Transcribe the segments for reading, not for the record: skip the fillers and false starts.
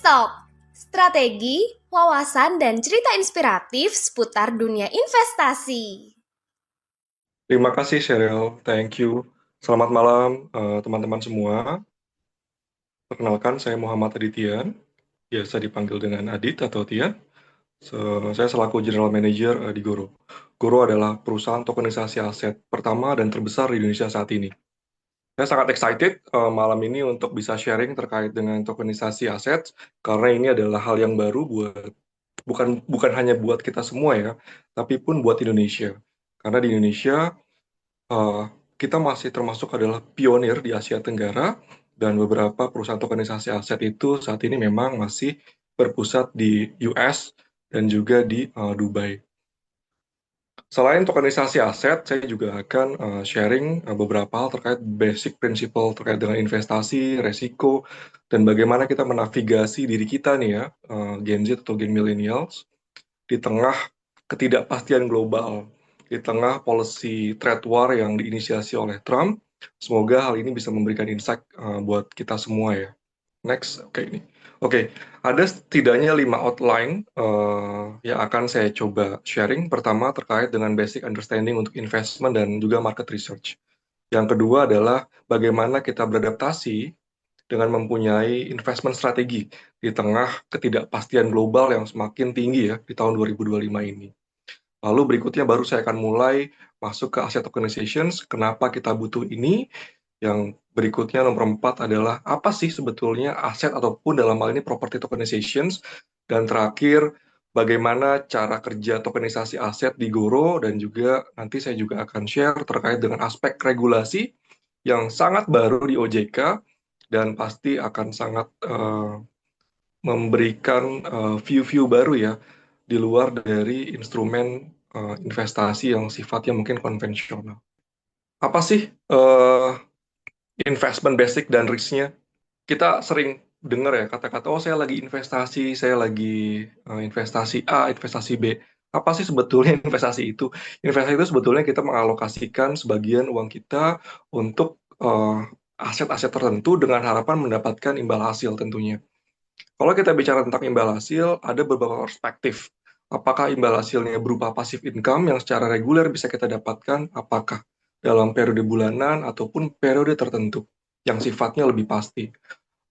Stop! Strategi, wawasan, dan cerita inspiratif seputar dunia investasi. Terima kasih Sheryl, thank you. Selamat malam teman-teman semua. Perkenalkan saya Muhammad Adityan, biasa dipanggil dengan Adit atau Tian. Saya selaku General Manager di Goro. Goro adalah perusahaan tokenisasi aset pertama dan terbesar di Indonesia saat ini. Saya sangat excited malam ini untuk bisa sharing terkait dengan tokenisasi aset karena ini adalah hal yang baru bukan bukan hanya buat kita semua ya, tapi pun buat Indonesia. Karena di Indonesia eh, kita masih termasuk adalah pionir di Asia Tenggara dan beberapa perusahaan tokenisasi aset itu saat ini memang masih berpusat di US dan juga di Dubai. Selain tokenisasi aset, saya juga akan sharing beberapa hal terkait basic principle terkait dengan investasi, resiko, dan bagaimana kita menavigasi diri kita nih ya, Gen Z atau Gen Millennials, di tengah ketidakpastian global, di tengah policy trade war yang diinisiasi oleh Trump. Semoga hal ini bisa memberikan insight buat kita semua ya. Next, oke ini. Oke, ada setidaknya 5 outline yang akan saya coba sharing. Pertama terkait dengan basic understanding untuk investment dan juga market research. Yang kedua adalah bagaimana kita beradaptasi dengan mempunyai investment strategi di tengah ketidakpastian global yang semakin tinggi ya di tahun 2025 ini. Lalu berikutnya baru saya akan mulai masuk ke asset tokenizations, kenapa kita butuh ini. Yang berikutnya nomor 4 adalah apa sih sebetulnya aset ataupun dalam hal ini property tokenizations. Dan terakhir, bagaimana cara kerja tokenisasi aset di Goro dan juga nanti saya juga akan share terkait dengan aspek regulasi yang sangat baru di OJK dan pasti akan sangat memberikan view-view baru ya di luar dari instrumen investasi yang sifatnya mungkin konvensional. Apa sih investment basic dan risknya? Kita sering dengar ya kata-kata, oh saya lagi investasi, saya lagi investasi A, investasi B. Apa sih sebetulnya investasi itu? Investasi itu sebetulnya kita mengalokasikan sebagian uang kita untuk aset-aset tertentu dengan harapan mendapatkan imbal hasil tentunya. Kalau kita bicara tentang imbal hasil, ada beberapa perspektif. Apakah imbal hasilnya berupa passive income yang secara reguler bisa kita dapatkan? Apakah dalam periode bulanan ataupun periode tertentu yang sifatnya lebih pasti?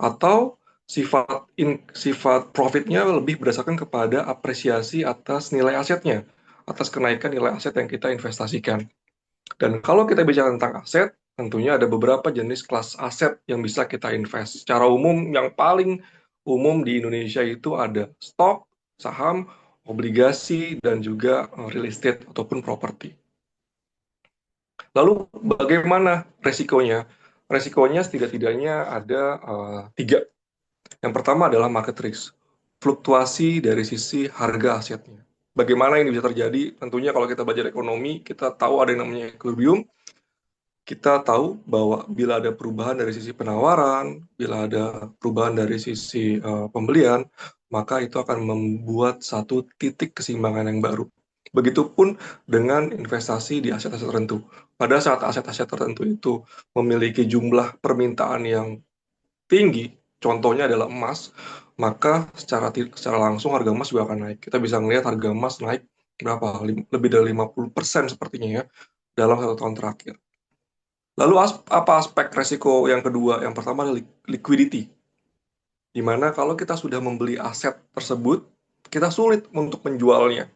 Atau sifat profitnya lebih berdasarkan kepada apresiasi atas nilai asetnya, atas kenaikan nilai aset yang kita investasikan. Dan kalau kita bicara tentang aset, tentunya ada beberapa jenis kelas aset yang bisa kita invest. Secara umum, yang paling umum di Indonesia itu ada stok, saham, obligasi, dan juga real estate ataupun properti. Lalu bagaimana resikonya? Resikonya setidak-tidaknya ada tiga. Yang pertama adalah market risk, fluktuasi dari sisi harga asetnya. Bagaimana ini bisa terjadi? Tentunya kalau kita belajar ekonomi, kita tahu ada yang namanya equilibrium. Kita tahu bahwa bila ada perubahan dari sisi penawaran, bila ada perubahan dari sisi pembelian, maka itu akan membuat satu titik keseimbangan yang baru. Begitupun dengan investasi di aset-aset tertentu. Pada saat aset-aset tertentu itu memiliki jumlah permintaan yang tinggi, contohnya adalah emas, maka secara langsung harga emas juga akan naik. Kita bisa melihat harga emas naik berapa? Lebih dari 50% sepertinya ya dalam 1 tahun terakhir. Lalu apa aspek resiko yang kedua? Yang pertama adalah liquidity, di mana kalau kita sudah membeli aset tersebut, kita sulit untuk menjualnya.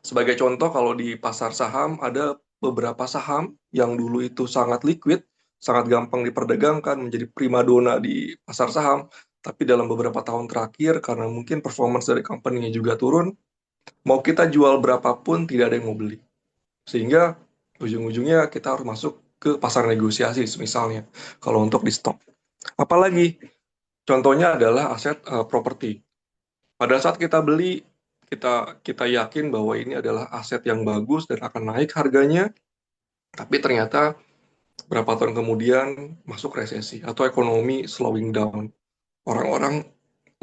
Sebagai contoh, kalau di pasar saham ada beberapa saham yang dulu itu sangat liquid, sangat gampang diperdagangkan, menjadi primadona di pasar saham, tapi dalam beberapa tahun terakhir, karena mungkin performance dari company-nya juga turun, mau kita jual berapapun tidak ada yang mau beli. Sehingga ujung-ujungnya kita harus masuk ke pasar negosiasi misalnya kalau untuk di stok. Apalagi contohnya adalah aset properti. Pada saat kita beli, kita yakin bahwa ini adalah aset yang bagus dan akan naik harganya, tapi ternyata berapa tahun kemudian masuk resesi atau ekonomi slowing down. Orang-orang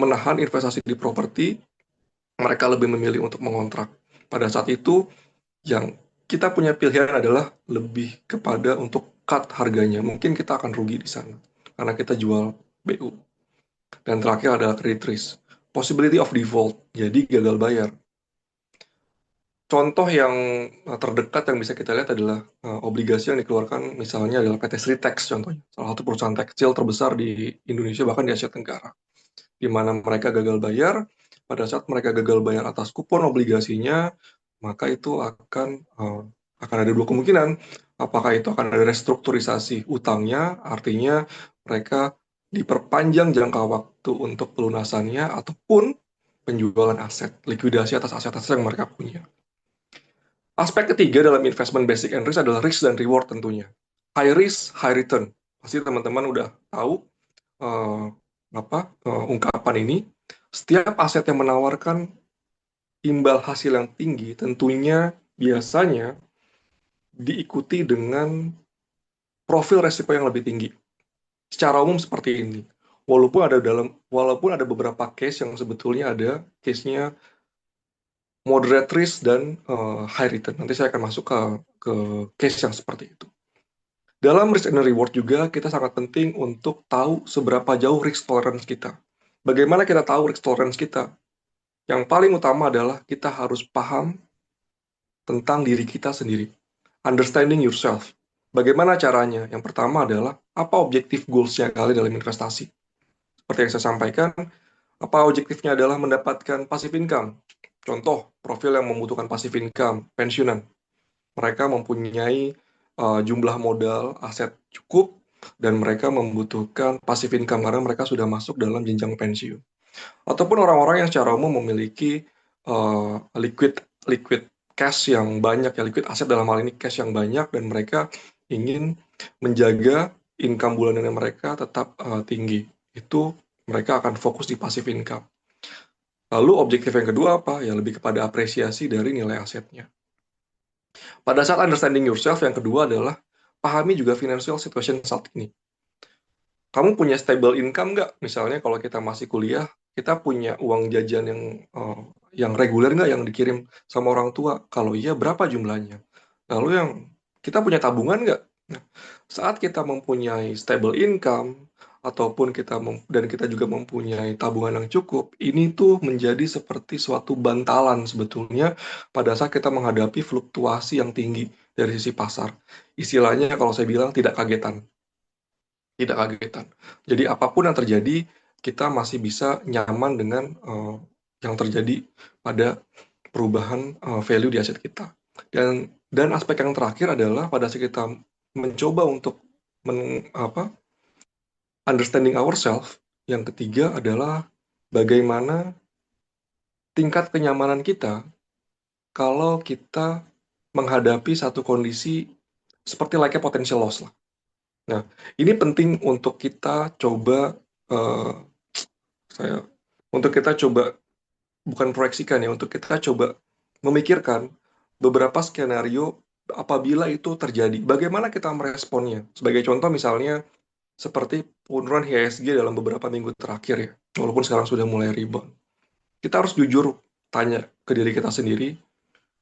menahan investasi di properti, mereka lebih memilih untuk mengontrak. Pada saat itu yang kita punya pilihan adalah lebih kepada untuk cut harganya. Mungkin kita akan rugi di sana karena kita jual BU. Dan terakhir adalah credit risk, possibility of default, jadi gagal bayar. Contoh yang terdekat yang bisa kita lihat adalah obligasi yang dikeluarkan misalnya adalah PT Sritex contohnya, salah satu perusahaan tekstil terbesar di Indonesia bahkan di Asia Tenggara, di mana mereka gagal bayar. Pada saat mereka gagal bayar atas kupon obligasinya, maka itu akan ada dua kemungkinan. Apakah itu akan ada restrukturisasi utangnya, artinya mereka diperpanjang jangka waktu untuk pelunasannya, ataupun penjualan aset, likuidasi atas aset-aset yang mereka punya. Aspek ketiga dalam investment basic and risk adalah risk dan reward tentunya. High risk, high return. Pasti teman-teman udah tahu uh, ungkapan ini. Setiap aset yang menawarkan imbal hasil yang tinggi tentunya biasanya diikuti dengan profil resiko yang lebih tinggi. Secara umum seperti ini. Walaupun ada beberapa case yang sebetulnya ada case-nya moderate risk dan high return. Nanti saya akan masuk ke case yang seperti itu. Dalam risk and reward juga kita sangat penting untuk tahu seberapa jauh risk tolerance kita. Bagaimana kita tahu risk tolerance kita? Yang paling utama adalah kita harus paham tentang diri kita sendiri. Understanding yourself. Bagaimana caranya? Yang pertama adalah apa objektif goals-nya kali dalam investasi. Seperti yang saya sampaikan, apa objektifnya adalah mendapatkan passive income. Contoh, profil yang membutuhkan passive income, pensiunan. Mereka mempunyai jumlah modal aset cukup dan mereka membutuhkan passive income karena mereka sudah masuk dalam jenjang pensiun. Ataupun orang-orang yang secara umum memiliki liquid cash yang banyak, ya liquid aset dalam hal ini cash yang banyak, dan mereka ingin menjaga income bulanannya mereka tetap tinggi. Itu mereka akan fokus di passive income. Lalu objektif yang kedua apa? Ya lebih kepada apresiasi dari nilai asetnya. Pada saat understanding yourself, yang kedua adalah pahami juga financial situation saat ini. Kamu punya stable income nggak? Misalnya kalau kita masih kuliah, kita punya uang jajan yang reguler nggak yang dikirim sama orang tua? Kalau iya, berapa jumlahnya? Lalu yang kita punya tabungan nggak? Nah, saat kita mempunyai stable income, ataupun dan kita juga mempunyai tabungan yang cukup, ini tuh menjadi seperti suatu bantalan sebetulnya pada saat kita menghadapi fluktuasi yang tinggi dari sisi pasar. Istilahnya kalau saya bilang tidak kagetan. Tidak kagetan. Jadi apapun yang terjadi, kita masih bisa nyaman dengan yang terjadi pada perubahan value di aset kita. Dan aspek yang terakhir adalah pada saat kita mencoba untuk understanding ourselves, yang ketiga adalah bagaimana tingkat kenyamanan kita kalau kita menghadapi satu kondisi seperti like potential loss lah. Nah, ini penting untuk kita coba eh, untuk kita coba bukan proyeksikan ya, untuk kita coba memikirkan beberapa skenario apabila itu terjadi. Bagaimana kita meresponnya? Sebagai contoh misalnya seperti penurunan IHSG dalam beberapa minggu terakhir ya, walaupun sekarang sudah mulai rebound. Kita harus jujur tanya ke diri kita sendiri,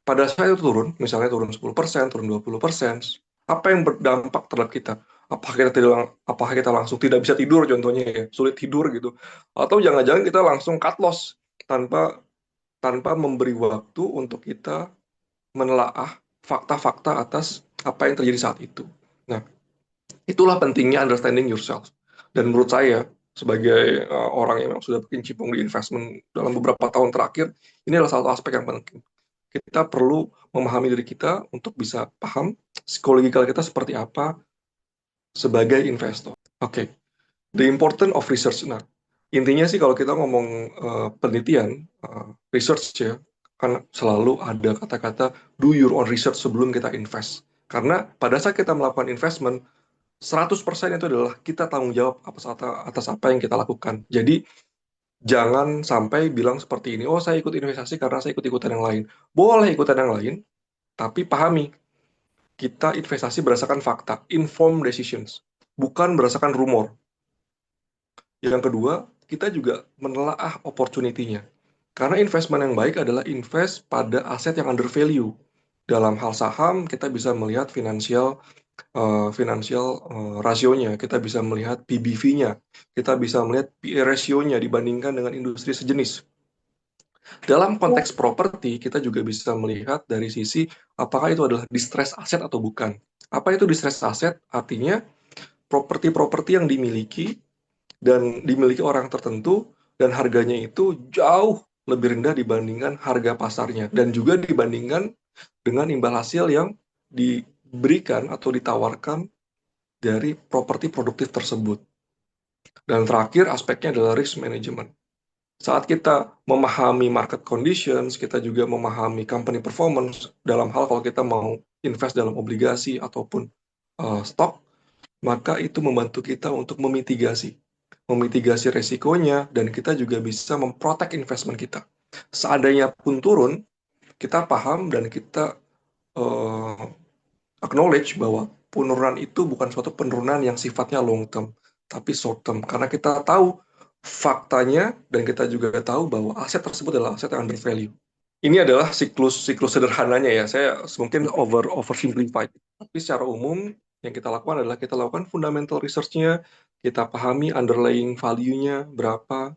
pada saat itu turun, misalnya turun 10%, turun 20%, apa yang berdampak terhadap kita? Apakah kita langsung tidak bisa tidur contohnya ya, sulit tidur gitu. Atau jangan-jangan kita langsung cut loss tanpa tanpa memberi waktu untuk kita menelaah fakta-fakta atas apa yang terjadi saat itu. Nah, itulah pentingnya understanding yourself. Dan menurut saya, sebagai orang yang memang sudah berkecimpung di investment dalam beberapa tahun terakhir, ini adalah satu aspek yang penting. Kita perlu memahami diri kita untuk bisa paham psikologikal kita seperti apa sebagai investor. Oke, the importance of research. Nah, intinya sih kalau kita ngomong penelitian, research ya, kan selalu ada kata-kata do your own research sebelum kita invest. Karena pada saat kita melakukan investment, 100% itu adalah kita tanggung jawab atas apa yang kita lakukan. Jadi, jangan sampai bilang seperti ini, oh saya ikut investasi karena saya ikut-ikutan yang lain. Boleh ikutan yang lain, tapi pahami, kita investasi berdasarkan fakta, informed decisions, bukan berdasarkan rumor. Yang kedua, kita juga menelaah opportunity-nya. Karena investment yang baik adalah invest pada aset yang under value. Dalam hal saham, kita bisa melihat financial financial rasionya, kita bisa melihat PBV-nya, kita bisa melihat PE ratio-nya dibandingkan dengan industri sejenis. Dalam konteks properti, kita juga bisa melihat dari sisi apakah itu adalah distress asset atau bukan. Apa itu distress asset? Artinya properti-properti yang dimiliki dan dimiliki orang tertentu dan harganya itu jauh lebih rendah dibandingkan harga pasarnya dan juga dibandingkan dengan imbal hasil yang diberikan atau ditawarkan dari properti produktif tersebut. Dan terakhir aspeknya adalah risk management. Saat kita memahami market conditions, kita juga memahami company performance dalam hal kalau kita mau invest dalam obligasi ataupun stok, maka itu membantu kita untuk memitigasi resikonya, dan kita juga bisa memprotek investment kita. Seandainya pun turun, kita paham dan kita uh, acknowledge bahwa penurunan itu bukan suatu penurunan yang sifatnya long term, tapi short term. Karena kita tahu faktanya dan kita juga tahu bahwa aset tersebut adalah aset yang undervalue. Ini adalah siklus sederhananya ya. Saya mungkin oversimplified. Tapi secara umum yang kita lakukan adalah kita lakukan fundamental research-nya, kita pahami underlying value-nya berapa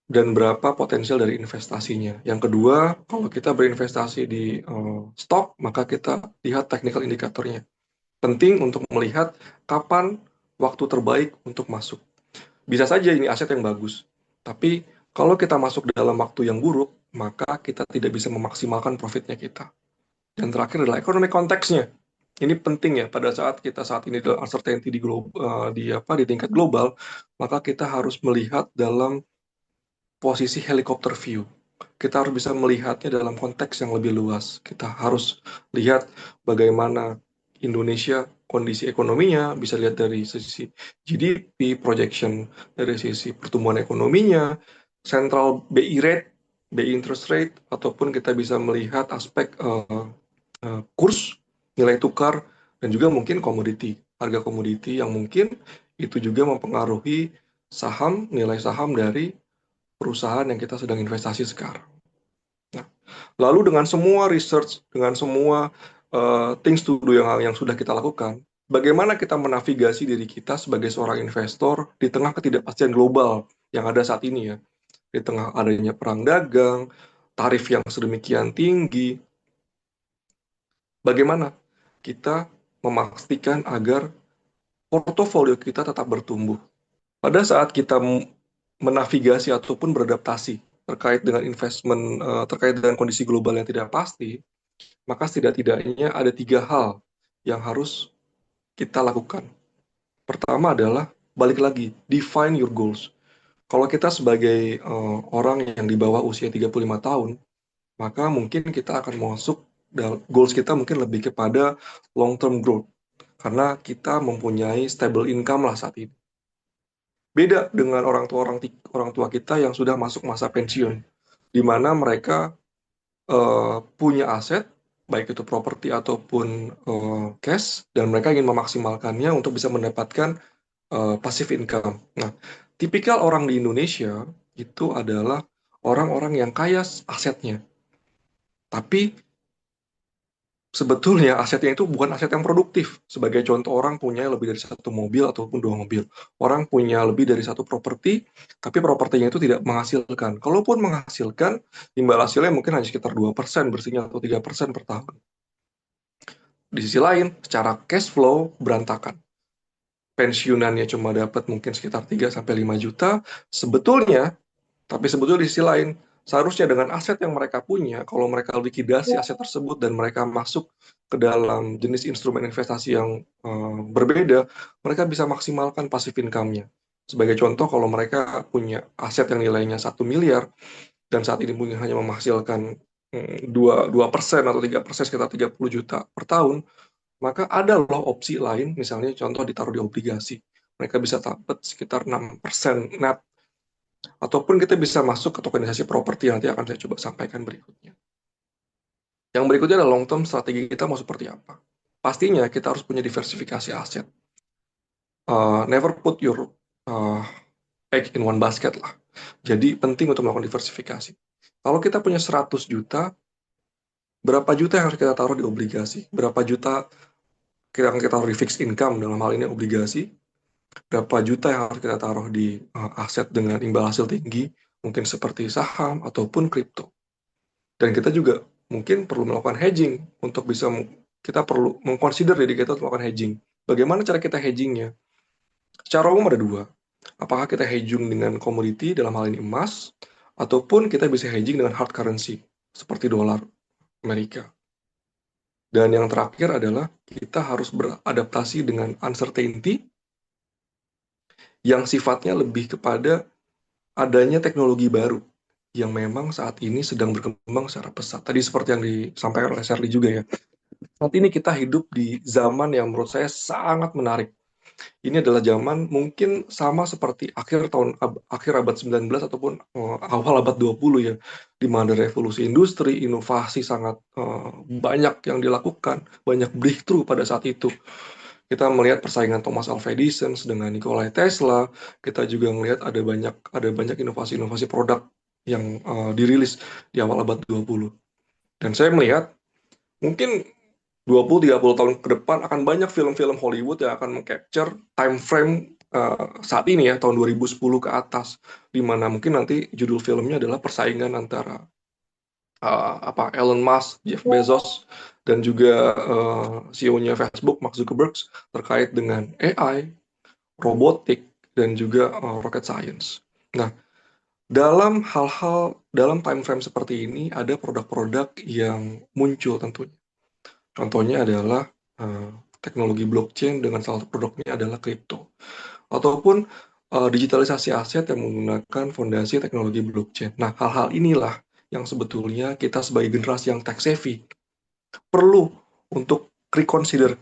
dan berapa potensial dari investasinya. Yang kedua, kalau kita berinvestasi di stok, maka kita lihat technical indikatornya. Penting untuk melihat kapan waktu terbaik untuk masuk. Bisa saja ini aset yang bagus, tapi kalau kita masuk dalam waktu yang buruk, maka kita tidak bisa memaksimalkan profitnya kita. Dan terakhir adalah economic konteksnya. Ini penting ya pada saat kita saat ini dalam uncertainty di tingkat global, maka kita harus melihat dalam posisi helikopter view. Kita harus bisa melihatnya dalam konteks yang lebih luas. Kita harus lihat bagaimana Indonesia kondisi ekonominya, bisa lihat dari sisi GDP, projection dari sisi pertumbuhan ekonominya, central BI rate, BI interest rate, ataupun kita bisa melihat aspek kurs, nilai tukar, dan juga mungkin komoditi, harga komoditi yang mungkin itu juga mempengaruhi nilai saham dari perusahaan yang kita sedang investasi sekarang. Nah, lalu dengan semua research, dengan semua things to do yang sudah kita lakukan, bagaimana kita menavigasi diri kita sebagai seorang investor di tengah ketidakpastian global yang ada saat ini ya, di tengah adanya perang dagang, tarif yang sedemikian tinggi, bagaimana kita memastikan agar portofolio kita tetap bertumbuh. Pada saat kita menavigasi ataupun beradaptasi terkait dengan investment, terkait dengan kondisi global yang tidak pasti, maka setidak-tidaknya ada 3 hal yang harus kita lakukan. Pertama adalah balik lagi, define your goals. Kalau kita sebagai orang yang di bawah usia 35 tahun, maka mungkin kita akan masuk, goals kita mungkin lebih kepada long term growth. Karena kita mempunyai stable income lah saat ini. Beda dengan orang tua kita yang sudah masuk masa pensiun, di mana mereka punya aset, baik itu properti ataupun cash, dan mereka ingin memaksimalkannya untuk bisa mendapatkan passive income. Nah, tipikal orang di Indonesia itu adalah orang-orang yang kaya asetnya, tapi sebetulnya asetnya itu bukan aset yang produktif. Sebagai contoh, orang punya lebih dari satu mobil ataupun 2 mobil. Orang punya lebih dari satu properti, tapi propertinya itu tidak menghasilkan. Kalaupun menghasilkan, imbal hasilnya mungkin hanya sekitar 2% bersihnya atau 3% per tahun. Di sisi lain, secara cash flow berantakan. Pensiunannya cuma dapat mungkin sekitar 3-5 juta. Sebetulnya di sisi lain, seharusnya dengan aset yang mereka punya, kalau mereka likuidasi aset tersebut dan mereka masuk ke dalam jenis instrumen investasi yang berbeda, mereka bisa maksimalkan passive income-nya. Sebagai contoh, kalau mereka punya aset yang nilainya 1 miliar, dan saat ini mungkin hanya menghasilkan 2% atau 3%, sekitar 30 juta per tahun, maka ada loh opsi lain, misalnya contoh ditaruh di obligasi. Mereka bisa dapat sekitar 6% net. Ataupun kita bisa masuk ke tokenisasi properti, nanti akan saya coba sampaikan berikutnya. Yang berikutnya adalah long term strategi kita mau seperti apa. Pastinya kita harus punya diversifikasi aset. Never put your egg in one basket lah. Jadi penting untuk melakukan diversifikasi. Kalau kita punya 100 juta, berapa juta yang harus kita taruh di obligasi? Berapa juta yang kita taruh di fixed income, dalam hal ini obligasi, berapa juta yang harus kita taruh di aset dengan imbal hasil tinggi, mungkin seperti saham ataupun kripto. Dan kita juga mungkin perlu melakukan hedging untuk bisa kita perlu mengconsider diri kita untuk melakukan hedging. Bagaimana cara kita hedgingnya? Secara umum ada dua. Apakah kita hedging dengan komoditi, dalam hal ini emas, ataupun kita bisa hedging dengan hard currency, seperti dolar Amerika. Dan yang terakhir adalah kita harus beradaptasi dengan uncertainty yang sifatnya lebih kepada adanya teknologi baru yang memang saat ini sedang berkembang secara pesat. Tadi seperti yang disampaikan oleh Shirley juga ya. Saat ini kita hidup di zaman yang menurut saya sangat menarik. Ini adalah zaman mungkin sama seperti akhir abad 19 ataupun awal abad 20 ya, di mana revolusi industri, inovasi sangat banyak yang dilakukan, banyak breakthrough pada saat itu. Kita melihat persaingan Thomas Alva Edison dengan Nikola Tesla, kita juga melihat ada banyak inovasi-inovasi produk yang dirilis di awal abad 20. Dan saya melihat mungkin 20-30 tahun ke depan akan banyak film-film Hollywood yang akan meng-capture time frame saat ini ya, tahun 2010 ke atas, di mana mungkin nanti judul filmnya adalah persaingan antara Elon Musk, Jeff Bezos, dan juga CEO-nya Facebook, Mark Zuckerberg, terkait dengan AI, robotik, dan juga rocket science. Nah, dalam time frame seperti ini, ada produk-produk yang muncul tentunya. Contohnya adalah teknologi blockchain dengan salah satu produknya adalah kripto. Ataupun digitalisasi aset yang menggunakan fondasi teknologi blockchain. Nah, hal-hal inilah yang sebetulnya kita sebagai generasi yang tech savvy perlu untuk reconsider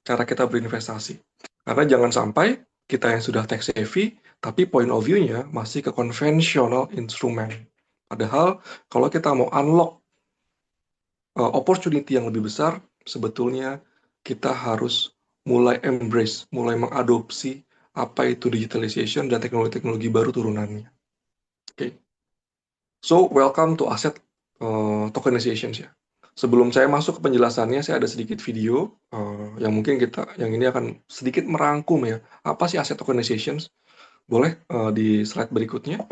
cara kita berinvestasi. Karena jangan sampai kita yang sudah tech savvy, tapi point of view-nya masih ke konvensional instrumen. Padahal kalau kita mau unlock opportunity yang lebih besar, sebetulnya kita harus mulai embrace, mulai mengadopsi apa itu digitalization dan teknologi-teknologi baru turunannya. Oke. So, welcome to asset tokenization ya. Sebelum saya masuk ke penjelasannya, saya ada sedikit video yang mungkin yang ini akan sedikit merangkum ya. Apa sih asset tokenization? Boleh di slide berikutnya.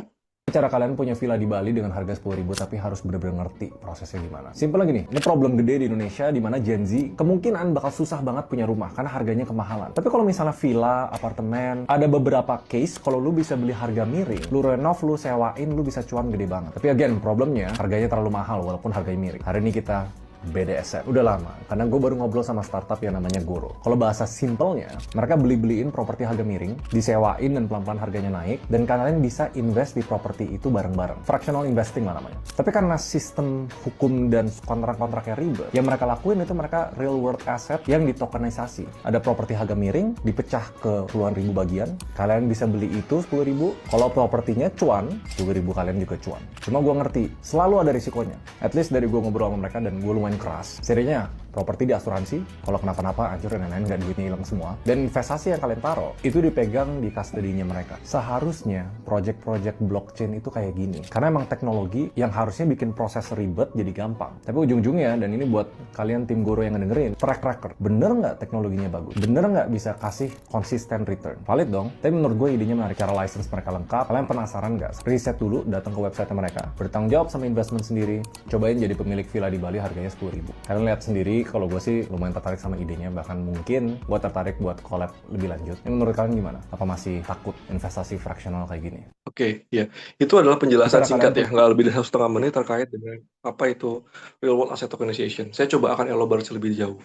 Cara kalian punya villa di Bali dengan harga 10.000 tapi harus bener-bener ngerti prosesnya gimana. Simpel gini, ini problem gede di Indonesia di mana Gen Z kemungkinan bakal susah banget punya rumah karena harganya kemahalan. Tapi kalau misalnya villa, apartemen, ada beberapa case kalau lu bisa beli harga miring, lu renov, lu sewain, lu bisa cuan gede banget. Tapi again, problemnya harganya terlalu mahal walaupun harganya miring. Hari ini kita BDSM. Udah lama, karena gue baru ngobrol sama startup yang namanya Goro. Kalau bahasa simpelnya, mereka beli-beliin properti harga miring, disewain dan pelan-pelan harganya naik, dan kalian bisa invest di properti itu bareng-bareng. Fractional investing lah namanya. Tapi karena sistem hukum dan kontrak-kontraknya ribet, yang mereka lakuin itu mereka real world asset yang ditokenisasi. Ada properti harga miring, dipecah ke puluhan ribu bagian, kalian bisa beli itu 10.000, kalau propertinya cuan, 10.000 kalian juga cuan. Cuma gue ngerti, selalu ada risikonya. At least dari gue ngobrol sama mereka dan gue lumayan keras. Serinya, properti di asuransi, kalau kenapa-napa hancur dan lain-lain, nggak duitnya hilang semua. Dan investasi yang kalian taruh, itu dipegang di custody-nya mereka. Seharusnya, project-project blockchain itu kayak gini. Karena emang teknologi yang harusnya bikin proses ribet jadi gampang. Tapi ujung-ujungnya, dan ini buat kalian tim Goro yang ngedengerin, track record. Bener nggak teknologinya bagus? Bener nggak bisa kasih konsisten return? Valid dong. Tapi menurut gue idenya menarik, cara license mereka lengkap. Kalian penasaran nggak? Riset dulu, datang ke website mereka. Bertanggung jawab sama investment sendiri. Cobain jadi pemilik villa di Bali harganya 10.000. Kalian lihat sendiri, kalau gue sih lumayan tertarik sama idenya, bahkan mungkin gue tertarik buat collab lebih lanjut. Ini menurut kalian gimana? Apa masih takut investasi fractional kayak gini? Oke, ya. Itu adalah penjelasan singkat ya, nggak lebih dari 1,5 menit terkait dengan apa itu real world asset tokenization. Saya coba akan elaborasi lebih jauh.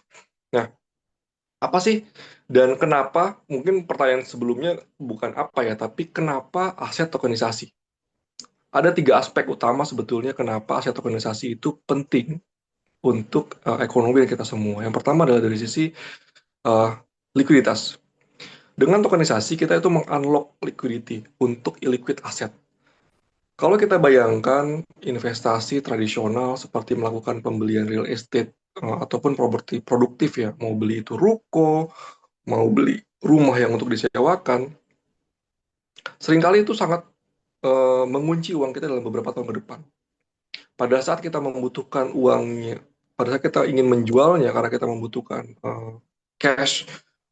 Nah, apa sih dan kenapa, mungkin pertanyaan sebelumnya bukan apa ya, tapi kenapa aset tokenisasi? Ada 3 aspek utama sebetulnya kenapa aset tokenisasi itu penting untuk ekonomi dan kita semua. Yang pertama adalah dari sisi likuiditas. Dengan tokenisasi, kita itu meng-unlock liquidity untuk illiquid aset. Kalau kita bayangkan investasi tradisional seperti melakukan pembelian real estate ataupun properti produktif ya, mau beli itu ruko, mau beli rumah yang untuk disewakan, seringkali itu sangat mengunci uang kita dalam beberapa tahun ke depan. Pada saat kita membutuhkan uangnya, pada saat kita ingin menjualnya karena kita membutuhkan cash,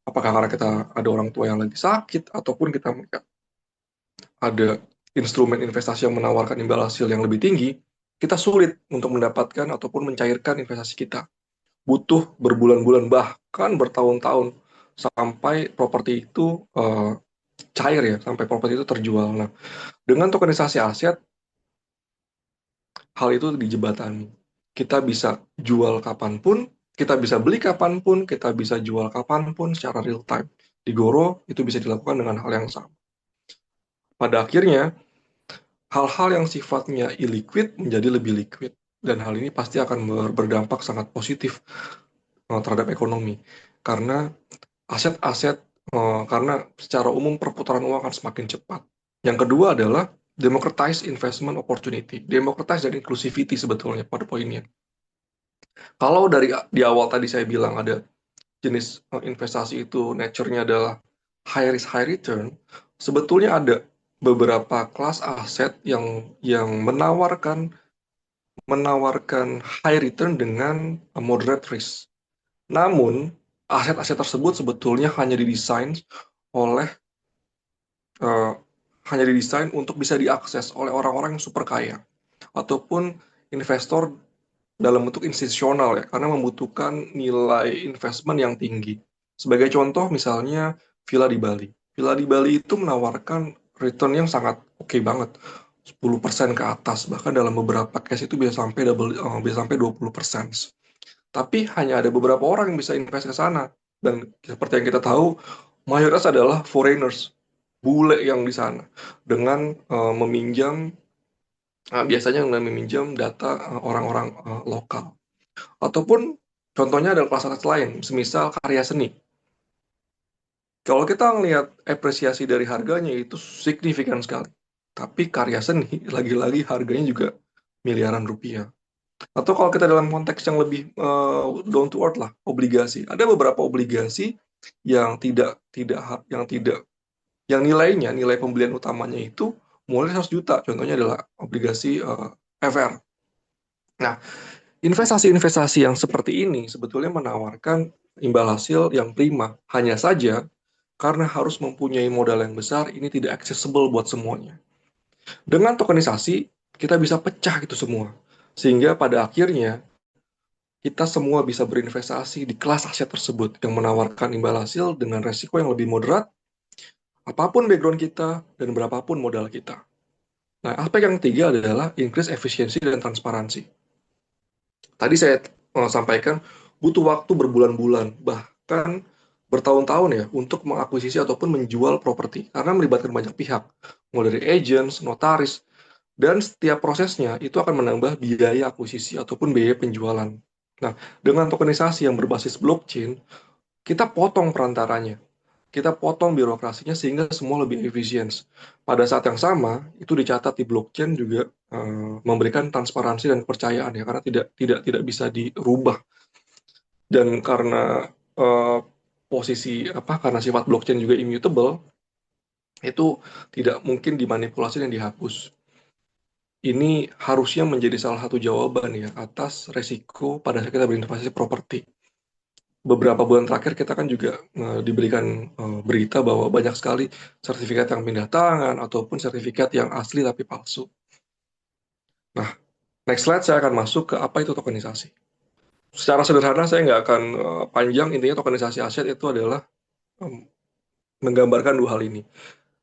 apakah karena kita ada orang tua yang lagi sakit, ataupun kita melihat ada instrumen investasi yang menawarkan imbal hasil yang lebih tinggi, kita sulit untuk mendapatkan ataupun mencairkan investasi kita. Butuh berbulan-bulan, bahkan bertahun-tahun, sampai properti itu cair ya, sampai properti itu terjual. Nah, dengan tokenisasi aset, hal itu dijembatani. Kita bisa jual kapanpun, kita bisa beli kapanpun, kita bisa jual kapanpun secara real time. Di Goro, itu bisa dilakukan dengan hal yang sama. Pada akhirnya, hal-hal yang sifatnya illiquid menjadi lebih liquid. Dan hal ini pasti akan berdampak sangat positif terhadap ekonomi. Karena aset-aset, karena secara umum perputaran uang akan semakin cepat. Yang kedua adalah democratize investment opportunity. Democratize dan inclusivity sebetulnya pada poinnya. Kalau di awal tadi saya bilang ada jenis investasi itu nature-nya adalah high risk high return, sebetulnya ada beberapa kelas aset yang menawarkan high return dengan moderate risk. Namun, aset-aset tersebut sebetulnya oleh uh, hanya didesain untuk bisa diakses oleh orang-orang yang super kaya ataupun investor dalam bentuk institusional ya, karena membutuhkan nilai investment yang tinggi. Sebagai contoh misalnya villa di Bali. Villa di Bali itu menawarkan return yang sangat oke banget. 10% ke atas, bahkan dalam beberapa case itu bisa sampai 20%. Tapi hanya ada beberapa orang yang bisa invest ke sana. Dan seperti yang kita tahu, mayoritas adalah foreigners, bule yang di sana, dengan meminjam biasanya meminjam data orang-orang lokal. Ataupun contohnya adalah kelas aset lain, semisal karya seni. Kalau kita melihat apresiasi dari harganya itu signifikan sekali. Tapi karya seni lagi-lagi harganya juga miliaran rupiah. Atau kalau kita dalam konteks yang lebih down to earth lah, obligasi. Ada beberapa obligasi yang yang nilai pembelian utamanya itu mulai 100 juta. Contohnya adalah obligasi FR. Nah, investasi-investasi yang seperti ini sebetulnya menawarkan imbal hasil yang prima. Hanya saja, karena harus mempunyai modal yang besar, ini tidak accessible buat semuanya. Dengan tokenisasi, kita bisa pecah itu semua. Sehingga pada akhirnya, kita semua bisa berinvestasi di kelas aset tersebut yang menawarkan imbal hasil dengan resiko yang lebih moderat, apapun background kita dan berapapun modal kita. Nah, aspek yang ketiga adalah increase efisiensi dan transparansi. Tadi saya sampaikan butuh waktu berbulan-bulan, bahkan bertahun-tahun ya, untuk mengakuisisi ataupun menjual properti, karena melibatkan banyak pihak, mulai dari agents, notaris, dan setiap prosesnya itu akan menambah biaya akuisisi ataupun biaya penjualan. Nah, dengan tokenisasi yang berbasis blockchain, kita potong perantaranya. Kita potong birokrasinya sehingga semua lebih efisien. Pada saat yang sama, itu dicatat di blockchain juga memberikan transparansi dan kepercayaan ya, karena tidak bisa dirubah. Dan karena karena sifat blockchain juga immutable, itu tidak mungkin dimanipulasi dan dihapus. Ini harusnya menjadi salah satu jawaban ya atas resiko pada saat kita berinvestasi properti. Beberapa bulan terakhir kita kan juga diberikan berita bahwa banyak sekali sertifikat yang pindah tangan ataupun sertifikat yang asli tapi palsu. Nah, next slide saya akan masuk ke apa itu tokenisasi. Secara sederhana saya nggak akan panjang, intinya tokenisasi aset itu adalah menggambarkan dua hal ini.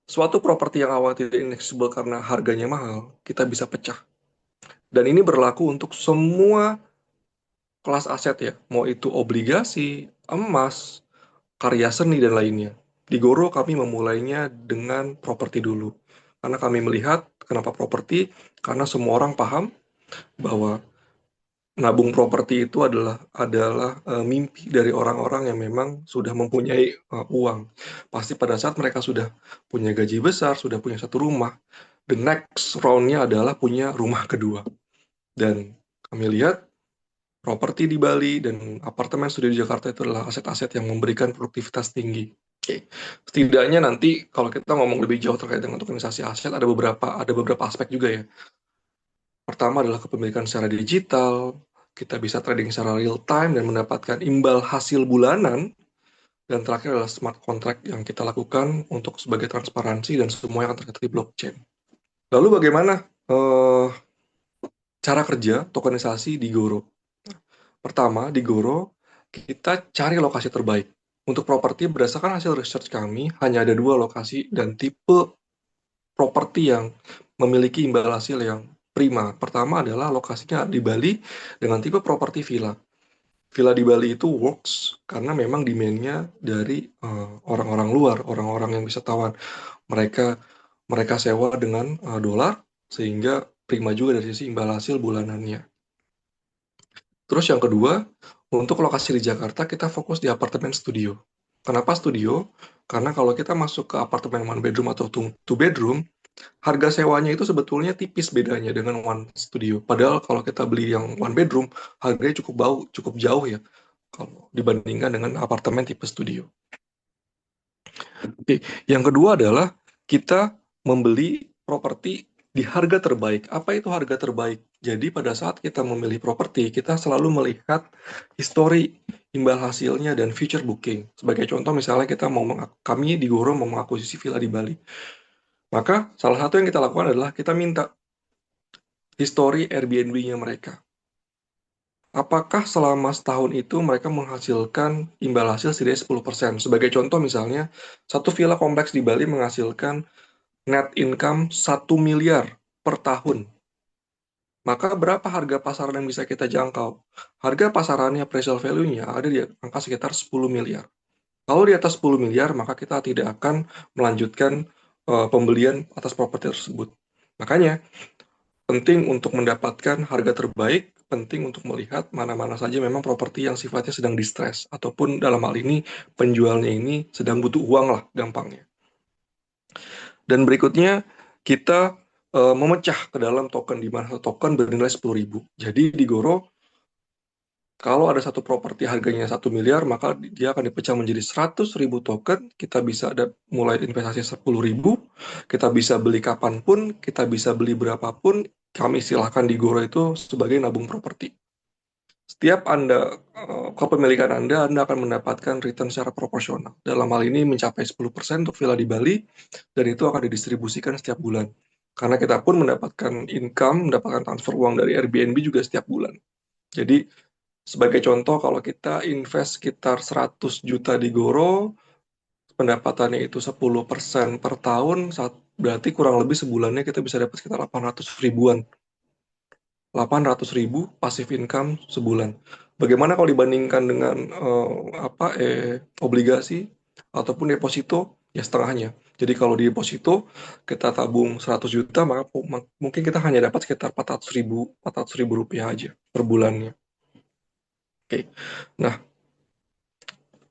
Suatu properti yang awal tidak inaccessible karena harganya mahal, kita bisa pecah. Dan ini berlaku untuk semua kelas aset ya, mau itu obligasi, emas, karya seni, dan lainnya. Di Goro kami memulainya dengan properti dulu. Karena kami melihat kenapa properti, karena semua orang paham bahwa nabung properti itu adalah mimpi dari orang-orang yang memang sudah mempunyai uang. Pasti pada saat mereka sudah punya gaji besar, sudah punya satu rumah, the next round-nya adalah punya rumah kedua. Dan kami lihat properti di Bali dan apartemen studio di Jakarta itu adalah aset-aset yang memberikan produktivitas tinggi. Oke. Setidaknya nanti kalau kita ngomong lebih jauh terkait dengan tokenisasi aset, ada beberapa aspek juga ya. Pertama adalah kepemilikan secara digital, kita bisa trading secara real time dan mendapatkan imbal hasil bulanan Dan terakhir adalah smart contract yang kita lakukan untuk sebagai transparansi dan semuanya akan tercatat di blockchain. Lalu bagaimana cara kerja tokenisasi di Goro? Pertama, di Goro kita cari lokasi terbaik. Untuk properti berdasarkan hasil research kami, hanya ada 2 lokasi dan tipe properti yang memiliki imbal hasil yang prima. Pertama adalah lokasinya di Bali dengan tipe properti villa. Villa di Bali itu works karena memang demand-nya dari orang-orang luar, orang-orang yang wisatawan. Mereka mereka sewa dengan dolar sehingga prima juga dari sisi imbal hasil bulanannya. Terus yang kedua, untuk lokasi di Jakarta kita fokus di apartemen studio. Kenapa studio? Karena kalau kita masuk ke apartemen one bedroom atau two bedroom, harga sewanya itu sebetulnya tipis bedanya dengan one studio. Padahal kalau kita beli yang one bedroom, harganya cukup jauh ya kalau dibandingkan dengan apartemen tipe studio. Oke, yang kedua adalah kita membeli properti di harga terbaik. Apa itu harga terbaik? Jadi pada saat kita memilih properti, kita selalu melihat histori imbal hasilnya dan future booking. Sebagai contoh misalnya kami di Goro mau mengakuisisi villa di Bali. Maka salah satu yang kita lakukan adalah kita minta histori Airbnb-nya mereka. Apakah selama setahun itu mereka menghasilkan imbal hasil setidaknya 10%? Sebagai contoh misalnya, satu villa kompleks di Bali menghasilkan net income 1 miliar per tahun. Maka berapa harga pasaran yang bisa kita jangkau? Harga pasarannya appraisal value-nya ada di angka sekitar 10 miliar. Kalau di atas 10 miliar, maka kita tidak akan melanjutkan pembelian atas properti tersebut. Makanya, penting untuk mendapatkan harga terbaik, penting untuk melihat mana-mana saja memang properti yang sifatnya sedang distress, ataupun dalam hal ini penjualnya ini sedang butuh uang lah gampangnya. Dan berikutnya kita memecah ke dalam token, di mana token bernilai 10.000. Jadi di Goro, kalau ada satu properti harganya 1 miliar, maka dia akan dipecah menjadi 100.000 token. Kita bisa mulai investasi 10.000, kita bisa beli kapanpun, kita bisa beli berapapun. Kami silahkan di Goro itu sebagai nabung properti. Setiap kepemilikan Anda akan mendapatkan return secara proporsional. Dalam hal ini mencapai 10% untuk villa di Bali, dan itu akan didistribusikan setiap bulan. Karena kita pun mendapatkan income, mendapatkan transfer uang dari Airbnb juga setiap bulan. Jadi, sebagai contoh, kalau kita invest sekitar 100 juta di Goro, pendapatannya itu 10% per tahun, berarti kurang lebih sebulannya kita bisa dapat sekitar 800 ribuan. 800 ribu passive income sebulan. Bagaimana kalau dibandingkan dengan obligasi ataupun deposito? Ya setengahnya. Jadi kalau di deposito kita tabung 100 juta, maka mungkin kita hanya dapat sekitar 400 ribu rupiah aja per bulannya. Oke. Nah,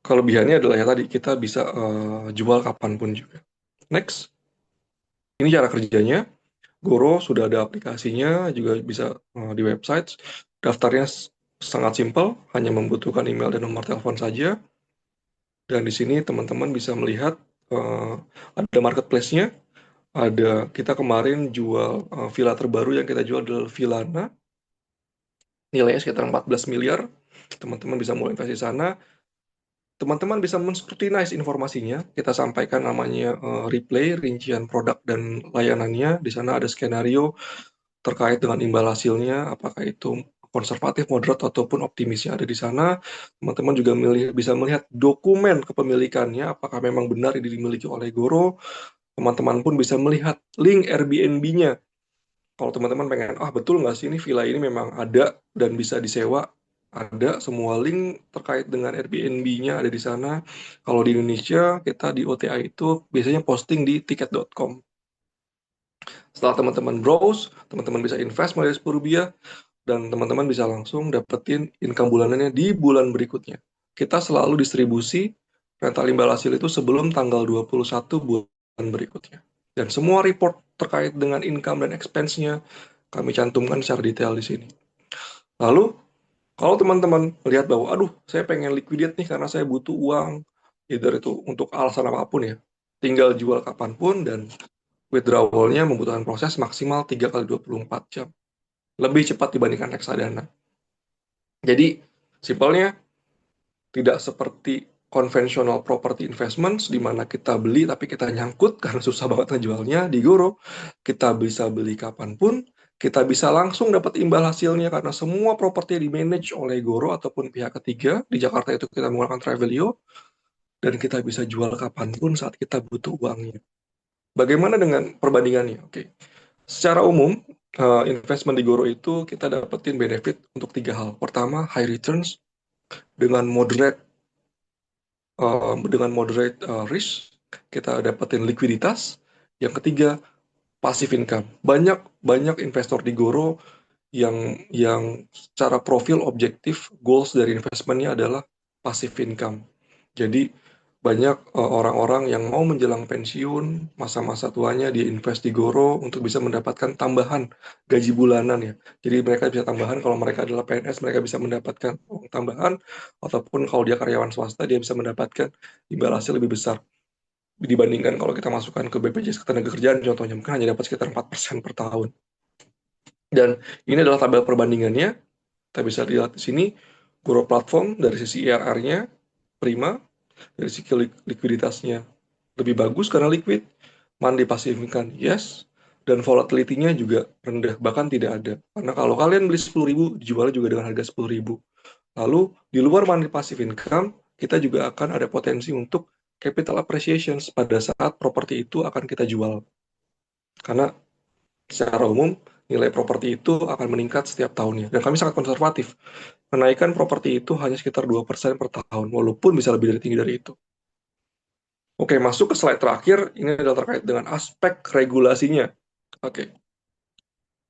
kelebihannya adalah ya tadi kita bisa jual kapanpun juga. Next. Ini cara kerjanya. Goro sudah ada aplikasinya, juga bisa di website. Daftarnya sangat simpel, hanya membutuhkan email dan nomor telepon saja. Dan di sini teman-teman bisa melihat ada marketplace-nya. Kita kemarin jual villa terbaru yang kita jual adalah Villana. Nilainya sekitar 14 miliar. Teman-teman bisa mulai investasi di sana. Teman-teman bisa men-scrutinize informasinya. Kita sampaikan namanya replay, rincian produk dan layanannya. Di sana ada skenario terkait dengan imbal hasilnya, apakah itu konservatif, moderat, ataupun optimisnya ada di sana. Teman-teman juga bisa melihat dokumen kepemilikannya, apakah memang benar ini dimiliki oleh Goro. Teman-teman pun bisa melihat link Airbnb-nya. Kalau teman-teman pengen, betul nggak sih ini villa ini memang ada dan bisa disewa, ada semua link terkait dengan Airbnb-nya ada di sana. Kalau di Indonesia, kita di OTA itu biasanya posting di tiket.com. Setelah teman-teman browse, teman-teman bisa invest mulai dari 10 rupiah, dan teman-teman bisa langsung dapetin income bulanannya di bulan berikutnya. Kita selalu distribusi rental imbal hasil itu sebelum tanggal 21 bulan berikutnya. Dan semua report terkait dengan income dan expense-nya kami cantumkan secara detail di sini. Lalu, kalau teman-teman melihat bahwa, saya pengen liquidate nih karena saya butuh uang, either itu untuk alasan apapun ya, tinggal jual kapanpun, dan withdrawal-nya membutuhkan proses maksimal 3 kali 24 jam. Lebih cepat dibandingkan reksadana. Jadi, simpelnya, tidak seperti conventional property investments, di mana kita beli tapi kita nyangkut karena susah banget ngejualnya. Di Goro, kita bisa beli kapanpun, kita bisa langsung dapat imbal hasilnya karena semua properti di-manage oleh Goro ataupun pihak ketiga. Di Jakarta itu kita menggunakan Travelio, dan kita bisa jual kapanpun saat kita butuh uangnya. Bagaimana dengan perbandingannya? Oke. Secara umum, investment di Goro itu kita dapetin benefit untuk 3 hal. Pertama, high returns dengan risk, kita dapetin likuiditas. Yang ketiga, passive income. Banyak investor di Goro yang secara profil objektif goals dari investmentnya adalah passive income. Jadi banyak orang-orang yang mau menjelang pensiun, masa-masa tuanya dia invest di Goro untuk bisa mendapatkan tambahan gaji bulanan ya. Jadi mereka bisa tambahan, kalau mereka adalah PNS mereka bisa mendapatkan uang tambahan, ataupun kalau dia karyawan swasta dia bisa mendapatkan imbal hasil lebih besar dibandingkan kalau kita masukkan ke BPJS Ketenagakerjaan contohnya, mungkin hanya dapat sekitar 4% per tahun. Dan ini adalah tabel perbandingannya. Kita bisa lihat di sini, Goro Platform dari sisi IRR-nya prima, dari sisi likuiditasnya lebih bagus karena liquid, monthly passive income yes, dan volatility-nya juga rendah, bahkan tidak ada. Karena kalau kalian beli 10.000, dijualnya juga dengan harga 10.000. Lalu, di luar monthly passive income, kita juga akan ada potensi untuk capital appreciation pada saat properti itu akan kita jual. Karena secara umum, nilai properti itu akan meningkat setiap tahunnya. Dan kami sangat konservatif. Kenaikan properti itu hanya sekitar 2% per tahun, walaupun bisa lebih tinggi dari itu. Oke, masuk ke slide terakhir. Ini adalah terkait dengan aspek regulasinya. Oke.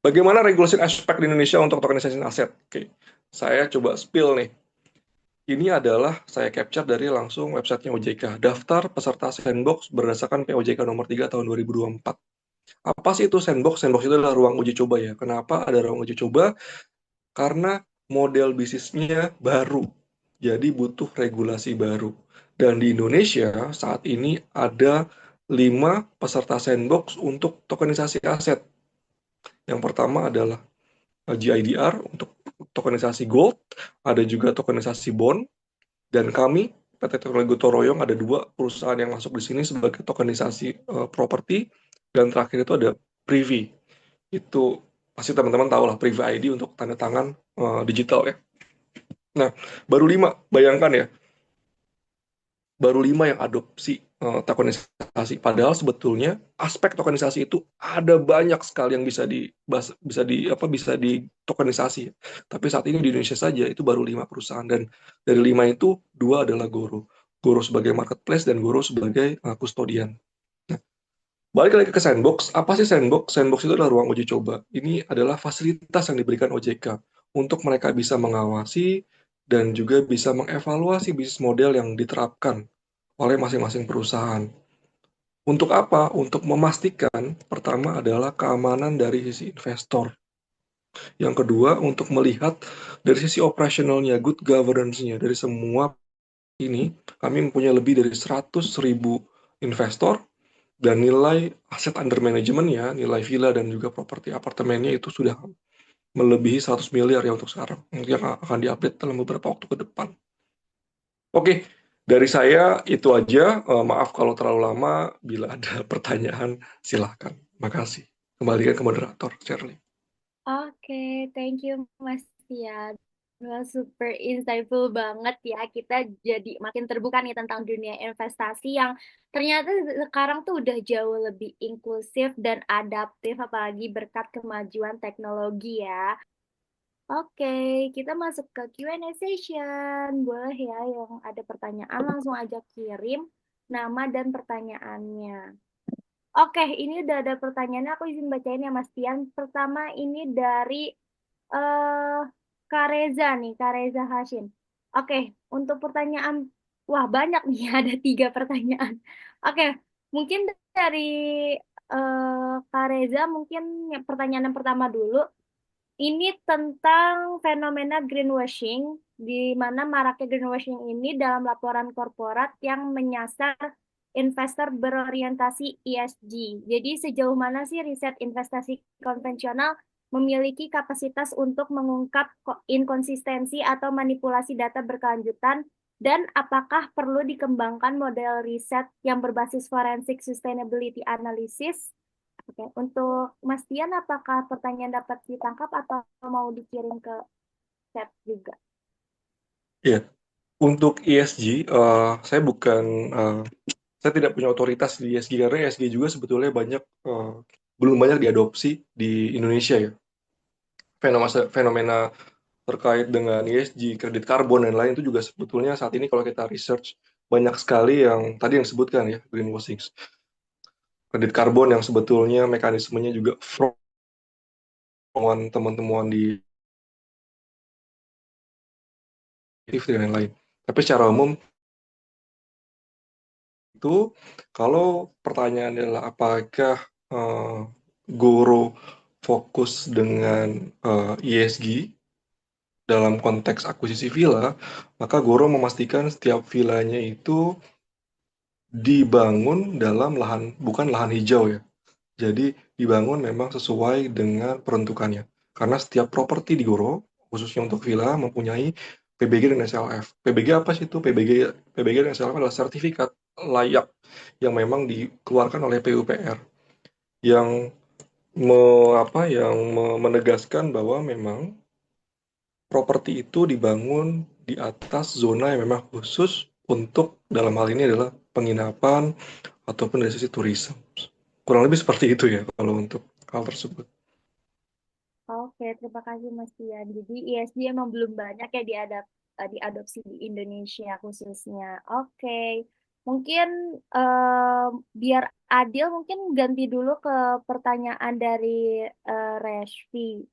Bagaimana regulasi aspek di Indonesia untuk tokenisasi aset? Oke, saya coba spill nih. Ini adalah saya capture dari langsung websitenya OJK. Daftar peserta sandbox berdasarkan POJK nomor 3 tahun 2024. Apa sih itu sandbox? Sandbox itu adalah ruang uji coba ya. Kenapa ada ruang uji coba? Karena model bisnisnya baru. Jadi butuh regulasi baru. Dan di Indonesia saat ini ada 5 peserta sandbox untuk tokenisasi aset. Yang pertama adalah GIDR untuk tokenisasi gold, ada juga tokenisasi bond, dan kami, PT Teknologi Gotong Royong, ada 2 perusahaan yang masuk di sini sebagai tokenisasi properti, dan terakhir itu ada Privy. Itu pasti teman-teman tahu lah, Privy ID untuk tanda tangan digital ya. Nah, baru 5, bayangkan ya, baru 5 yang adopsi tokenisasi. Padahal sebetulnya aspek tokenisasi itu ada banyak sekali yang bisa di tokenisasi. Tapi saat ini di Indonesia saja itu baru 5 perusahaan, dan dari 5 itu 2 adalah Goro. Goro sebagai marketplace dan Goro sebagai kustodian. Nah, balik lagi ke sandbox. Apa sih sandbox? Sandbox itu adalah ruang uji coba. Ini adalah fasilitas yang diberikan OJK untuk mereka bisa mengawasi dan juga bisa mengevaluasi bisnis model yang diterapkan oleh masing-masing perusahaan. Untuk apa? Untuk memastikan, pertama adalah keamanan dari sisi investor. Yang kedua, untuk melihat dari sisi operasionalnya, good governance-nya. Dari semua ini, kami mempunyai lebih dari 100.000 investor, dan nilai aset under management ya, nilai villa dan juga properti apartemennya itu sudah melebihi 100 miliar ya untuk sekarang. Yang akan diupdate dalam beberapa waktu ke depan. Oke, dari saya itu aja. Maaf kalau terlalu lama. Bila ada pertanyaan, silahkan. Makasih. Kembalikan ke moderator, Shirley. Oke, thank you Mas Tian. Wah, super insightful banget ya. Kita jadi makin terbuka nih tentang dunia investasi yang ternyata sekarang tuh udah jauh lebih inklusif dan adaptif, apalagi berkat kemajuan teknologi ya. Oke, kita masuk ke Q&A session. Boleh ya yang ada pertanyaan langsung aja kirim nama dan pertanyaannya. Oke, ini udah ada pertanyaannya, aku izin bacain ya Mas Tian. Pertama ini dari Kak Reza nih, Kak Reza Hashim. Oke, untuk pertanyaan, wah banyak nih, ada 3 pertanyaan. Oke, mungkin dari Kak Reza, mungkin pertanyaan yang pertama dulu. Ini tentang fenomena greenwashing, di mana maraknya greenwashing ini dalam laporan korporat yang menyasar investor berorientasi ESG. Jadi sejauh mana sih riset investasi konvensional memiliki kapasitas untuk mengungkap inkonsistensi atau manipulasi data berkelanjutan Dan apakah perlu dikembangkan model riset yang berbasis forensic sustainability analysis? Oke, untuk Mas Tian, apakah pertanyaan dapat ditangkap atau mau dikirim ke chat juga? Ya, untuk ESG, saya bukan, saya tidak punya otoritas di ESG karena ESG juga sebetulnya belum banyak diadopsi di Indonesia ya. Fenomena terkait dengan ESG, kredit karbon dan lain itu juga sebetulnya saat ini kalau kita research banyak sekali yang tadi yang disebutkan ya greenwashing, kredit karbon yang sebetulnya mekanismenya juga fraud, teman-teman di dan lain-lain. Tapi secara umum itu kalau pertanyaannya adalah apakah eh, Goro fokus dengan ESG dalam konteks akuisisi villa, maka Goro memastikan setiap villanya itu dibangun dalam lahan, bukan lahan hijau ya. Jadi dibangun memang sesuai dengan peruntukannya. Karena setiap properti di Goro, khususnya untuk villa, mempunyai PBG dan SLF. PBG apa sih itu? PBG dan SLF adalah sertifikat layak yang memang dikeluarkan oleh PUPR yang menegaskan bahwa memang properti itu dibangun di atas zona yang memang khusus untuk dalam hal ini adalah penginapan ataupun dari sisi turisme. Kurang lebih seperti itu ya kalau untuk hal tersebut. Oke, terima kasih Mas Tian. Jadi ESG emang belum banyak ya diadopsi di Indonesia khususnya. Oke, mungkin biar adil mungkin ganti dulu ke pertanyaan dari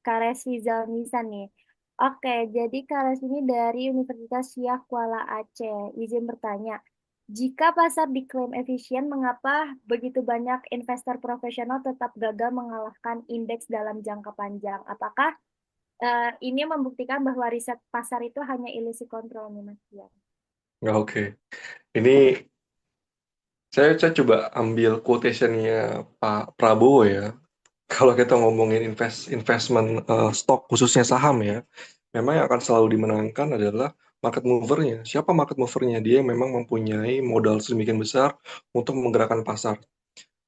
Kak Resvi Zalmisa nih. Oke, jadi Kak Resvi ini dari Universitas Syah Kuala Aceh. Izin bertanya, jika pasar diklaim efisien, mengapa begitu banyak investor profesional tetap gagal mengalahkan indeks dalam jangka panjang? Apakah ini membuktikan bahwa riset pasar itu hanya ilusi kontrol nih, Mas Dian? Nggak, oke. Ini saya coba ambil quotation-nya Pak Prabowo ya. Kalau kita ngomongin investment stok khususnya saham ya, memang yang akan selalu dimenangkan adalah market movernya. Siapa market movernya? Dia yang memang mempunyai modal sedemikian besar untuk menggerakkan pasar.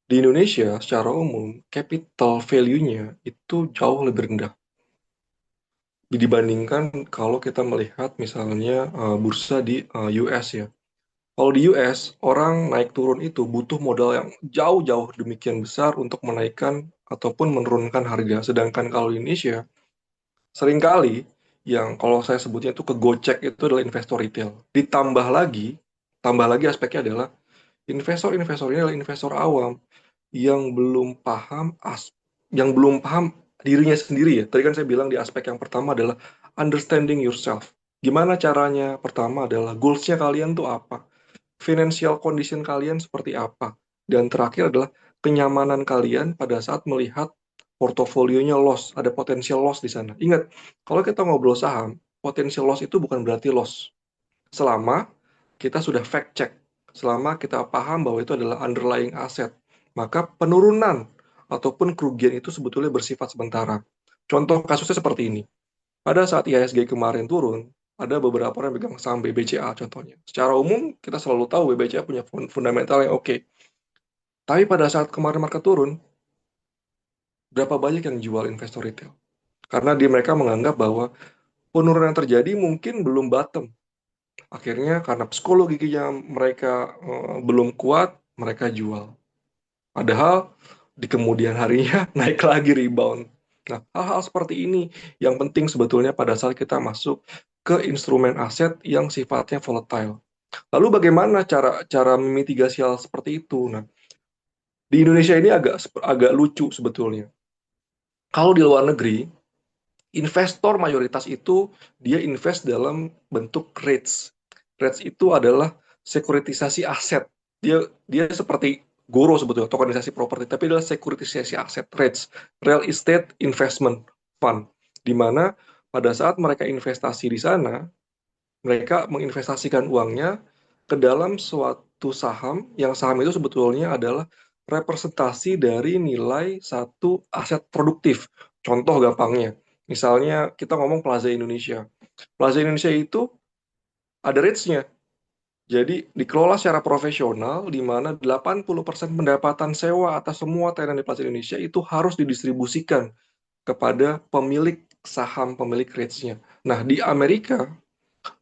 Di Indonesia, secara umum, capital value-nya itu jauh lebih rendah dibandingkan kalau kita melihat misalnya bursa di US ya. Kalau di US, orang naik turun itu butuh modal yang jauh-jauh demikian besar untuk menaikkan ataupun menurunkan harga. Sedangkan kalau di Indonesia, seringkali yang kalau saya sebutnya itu kegocek itu adalah investor retail. Tambah lagi aspeknya adalah investor-investor ini adalah investor awam yang belum paham dirinya sendiri ya. Tadi kan saya bilang di aspek yang pertama adalah understanding yourself. Gimana caranya? Pertama adalah goals-nya kalian tuh apa? Financial condition kalian seperti apa? Dan terakhir adalah kenyamanan kalian pada saat melihat portofolionya loss, ada potensial loss di sana. Ingat, kalau kita ngobrol saham, potensial loss itu bukan berarti loss. Selama kita sudah fact check, selama kita paham bahwa itu adalah underlying asset, maka penurunan ataupun kerugian itu sebetulnya bersifat sementara. Contoh kasusnya seperti ini. Pada saat IHSG kemarin turun, ada beberapa orang yang pegang saham BBCA contohnya. Secara umum, kita selalu tahu BBCA punya fundamental yang oke. Tapi pada saat kemarin market turun, berapa banyak yang jual investor retail? Karena mereka menganggap bahwa penurunan yang terjadi mungkin belum bottom. Akhirnya karena psikologinya mereka belum kuat, mereka jual. Padahal di kemudian harinya naik lagi rebound. Nah, hal-hal seperti ini yang penting sebetulnya pada saat kita masuk ke instrumen aset yang sifatnya volatile. Lalu bagaimana cara cara memitigasi hal seperti itu? Nah, di Indonesia ini agak lucu sebetulnya. Kalau di luar negeri, investor mayoritas itu dia invest dalam bentuk REITs. REITs itu adalah sekuritisasi aset. Dia dia seperti Goro sebetulnya, tokenisasi properti, tapi adalah sekuritisasi aset, REITs, Real Estate Investment Fund, di mana pada saat mereka investasi di sana, mereka menginvestasikan uangnya ke dalam suatu saham, yang saham itu sebetulnya adalah representasi dari nilai satu aset produktif. Contoh gampangnya, misalnya kita ngomong Plaza Indonesia. Plaza Indonesia itu ada REITs-nya. Jadi dikelola secara profesional di mana 80% pendapatan sewa atas semua tenan di Plaza Indonesia itu harus didistribusikan kepada pemilik saham, pemilik REITs-nya. Nah, di Amerika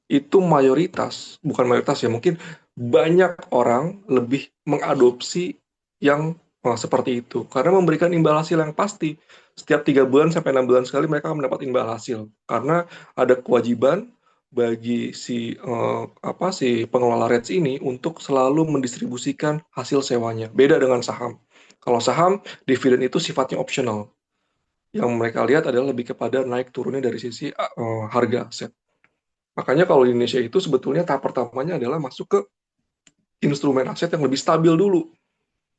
itu mayoritas, bukan mayoritas ya, mungkin banyak orang lebih mengadopsi yang seperti itu. Karena memberikan imbal hasil yang pasti. Setiap 3 bulan sampai 6 bulan sekali mereka mendapat imbal hasil. Karena ada kewajiban bagi si pengelola REITs ini untuk selalu mendistribusikan hasil sewanya. Beda dengan saham. Kalau saham, dividen itu sifatnya opsional. Yang mereka lihat adalah lebih kepada naik turunnya dari sisi harga aset. Makanya kalau di Indonesia itu sebetulnya tahap pertamanya adalah masuk ke instrumen aset yang lebih stabil dulu.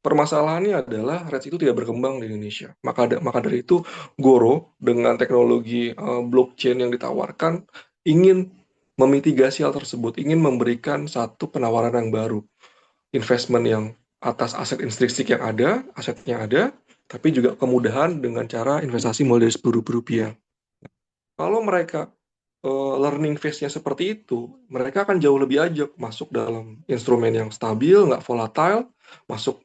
Permasalahannya adalah REITs itu tidak berkembang di Indonesia. Maka dari itu Goro dengan teknologi blockchain yang ditawarkan ingin memitigasi hal tersebut, ingin memberikan satu penawaran yang baru, investment yang atas aset intrinsik yang ada, asetnya ada, tapi juga kemudahan dengan cara investasi mulai dari Rp10.000. Kalau mereka learning phase-nya seperti itu, mereka akan jauh lebih ajak masuk dalam instrumen yang stabil, nggak volatile,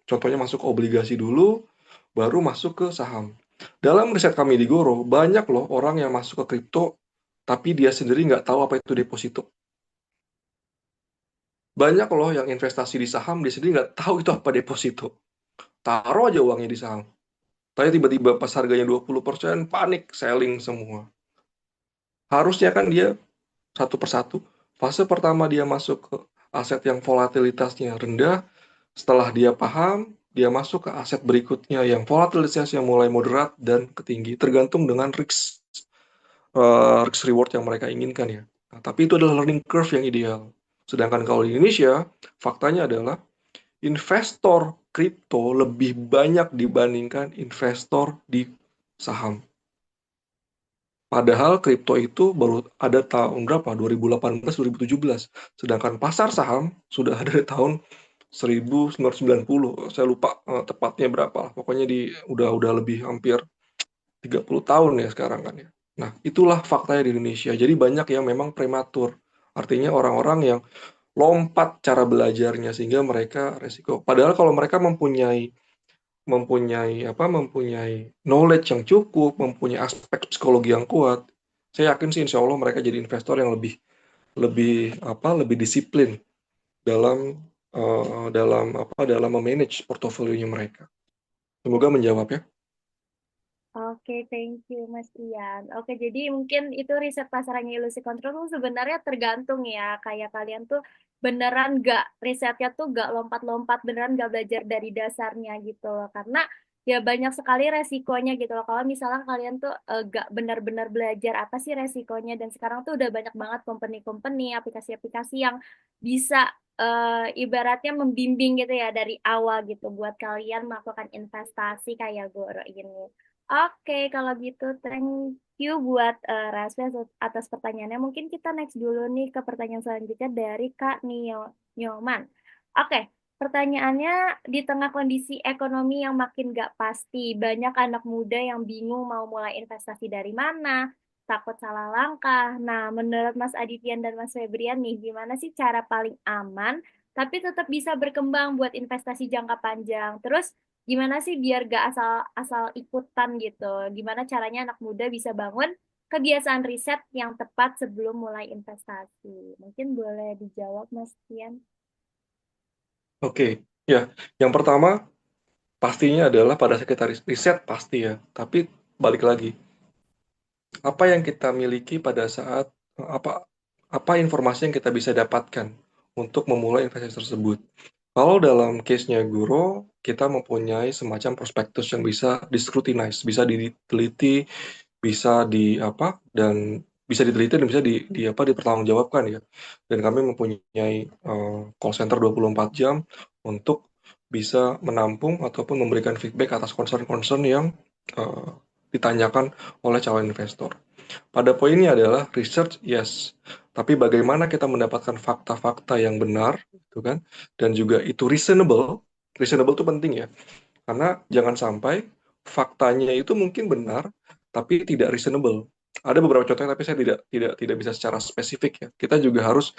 contohnya masuk obligasi dulu, baru masuk ke saham. Dalam riset kami di Goro, banyak loh orang yang masuk ke kripto, tapi dia sendiri nggak tahu apa itu deposito. Banyak loh yang investasi di saham, dia sendiri nggak tahu itu apa deposito. Taruh aja uangnya di saham. Tapi tiba-tiba pas harganya 20%, panik, selling semua. Harusnya kan dia satu persatu. Fase pertama dia masuk ke aset yang volatilitasnya rendah. Setelah dia paham, dia masuk ke aset berikutnya yang volatilitasnya mulai moderat dan ketinggi, tergantung dengan risk reward yang mereka inginkan ya. Nah, tapi itu adalah learning curve yang ideal. Sedangkan kalau di Indonesia, faktanya adalah investor kripto lebih banyak dibandingkan investor di saham. Padahal kripto itu baru ada tahun berapa? 2018, 2017. Sedangkan pasar saham sudah ada di tahun 1990. Saya lupa tepatnya berapa. Pokoknya udah lebih hampir 30 tahun ya sekarang kan ya. Nah, itulah faktanya di Indonesia. Jadi banyak yang memang prematur. Artinya orang-orang yang lompat cara belajarnya sehingga mereka resiko. Padahal kalau mereka mempunyai knowledge yang cukup, mempunyai aspek psikologi yang kuat, saya yakin sih insya Allah mereka jadi investor yang lebih lebih disiplin dalam dalam memanage portofolionya mereka. Semoga menjawab ya. Oke, thank you Mas Ian. Oke, jadi mungkin itu riset pasarannya ilusi kontrol tuh sebenarnya tergantung ya. Kayak kalian tuh beneran nggak risetnya tuh nggak lompat-lompat, beneran nggak belajar dari dasarnya gitu loh. Karena ya banyak sekali resikonya gitu loh. Kalau misalnya kalian tuh nggak benar-benar belajar apa sih resikonya. Dan sekarang tuh udah banyak banget company-company, aplikasi-aplikasi yang bisa ibaratnya membimbing gitu ya dari awal gitu buat kalian melakukan investasi kayak Goro ini. Oke, kalau gitu thank you buat Rasmi atas pertanyaannya. Mungkin kita next dulu nih ke pertanyaan selanjutnya dari Kak Nyoman. Oke, pertanyaannya di tengah kondisi ekonomi yang makin gak pasti, banyak anak muda yang bingung mau mulai investasi dari mana, takut salah langkah. Nah, menurut Mas Adityan dan Mas Febrian nih, gimana sih cara paling aman tapi tetap bisa berkembang buat investasi jangka panjang? Terus gimana sih biar gak asal-asal ikutan gitu? Gimana caranya anak muda bisa bangun kebiasaan riset yang tepat sebelum mulai investasi? Mungkin boleh dijawab, Mas Tian. Oke, ya. Yang pertama pastinya adalah pada saat kita riset pasti ya. Tapi balik lagi, apa yang kita miliki pada saat apa informasi yang kita bisa dapatkan untuk memulai investasi tersebut. Kalau dalam case-nya Guru, kita mempunyai semacam prospektus yang bisa di-scrutinize, bisa diteliti, bisa bisa diteliti dan bisa dipertanggungjawabkan ya. Dan kami mempunyai call center 24 jam untuk bisa menampung ataupun memberikan feedback atas concern-concern yang ditanyakan oleh calon investor. Pada poinnya adalah research, yes. Tapi bagaimana kita mendapatkan fakta-fakta yang benar, gitu kan? Dan juga itu reasonable. Reasonable itu penting ya. Karena jangan sampai faktanya itu mungkin benar, tapi tidak reasonable. Ada beberapa contohnya, tapi saya tidak bisa secara spesifik ya. Kita juga harus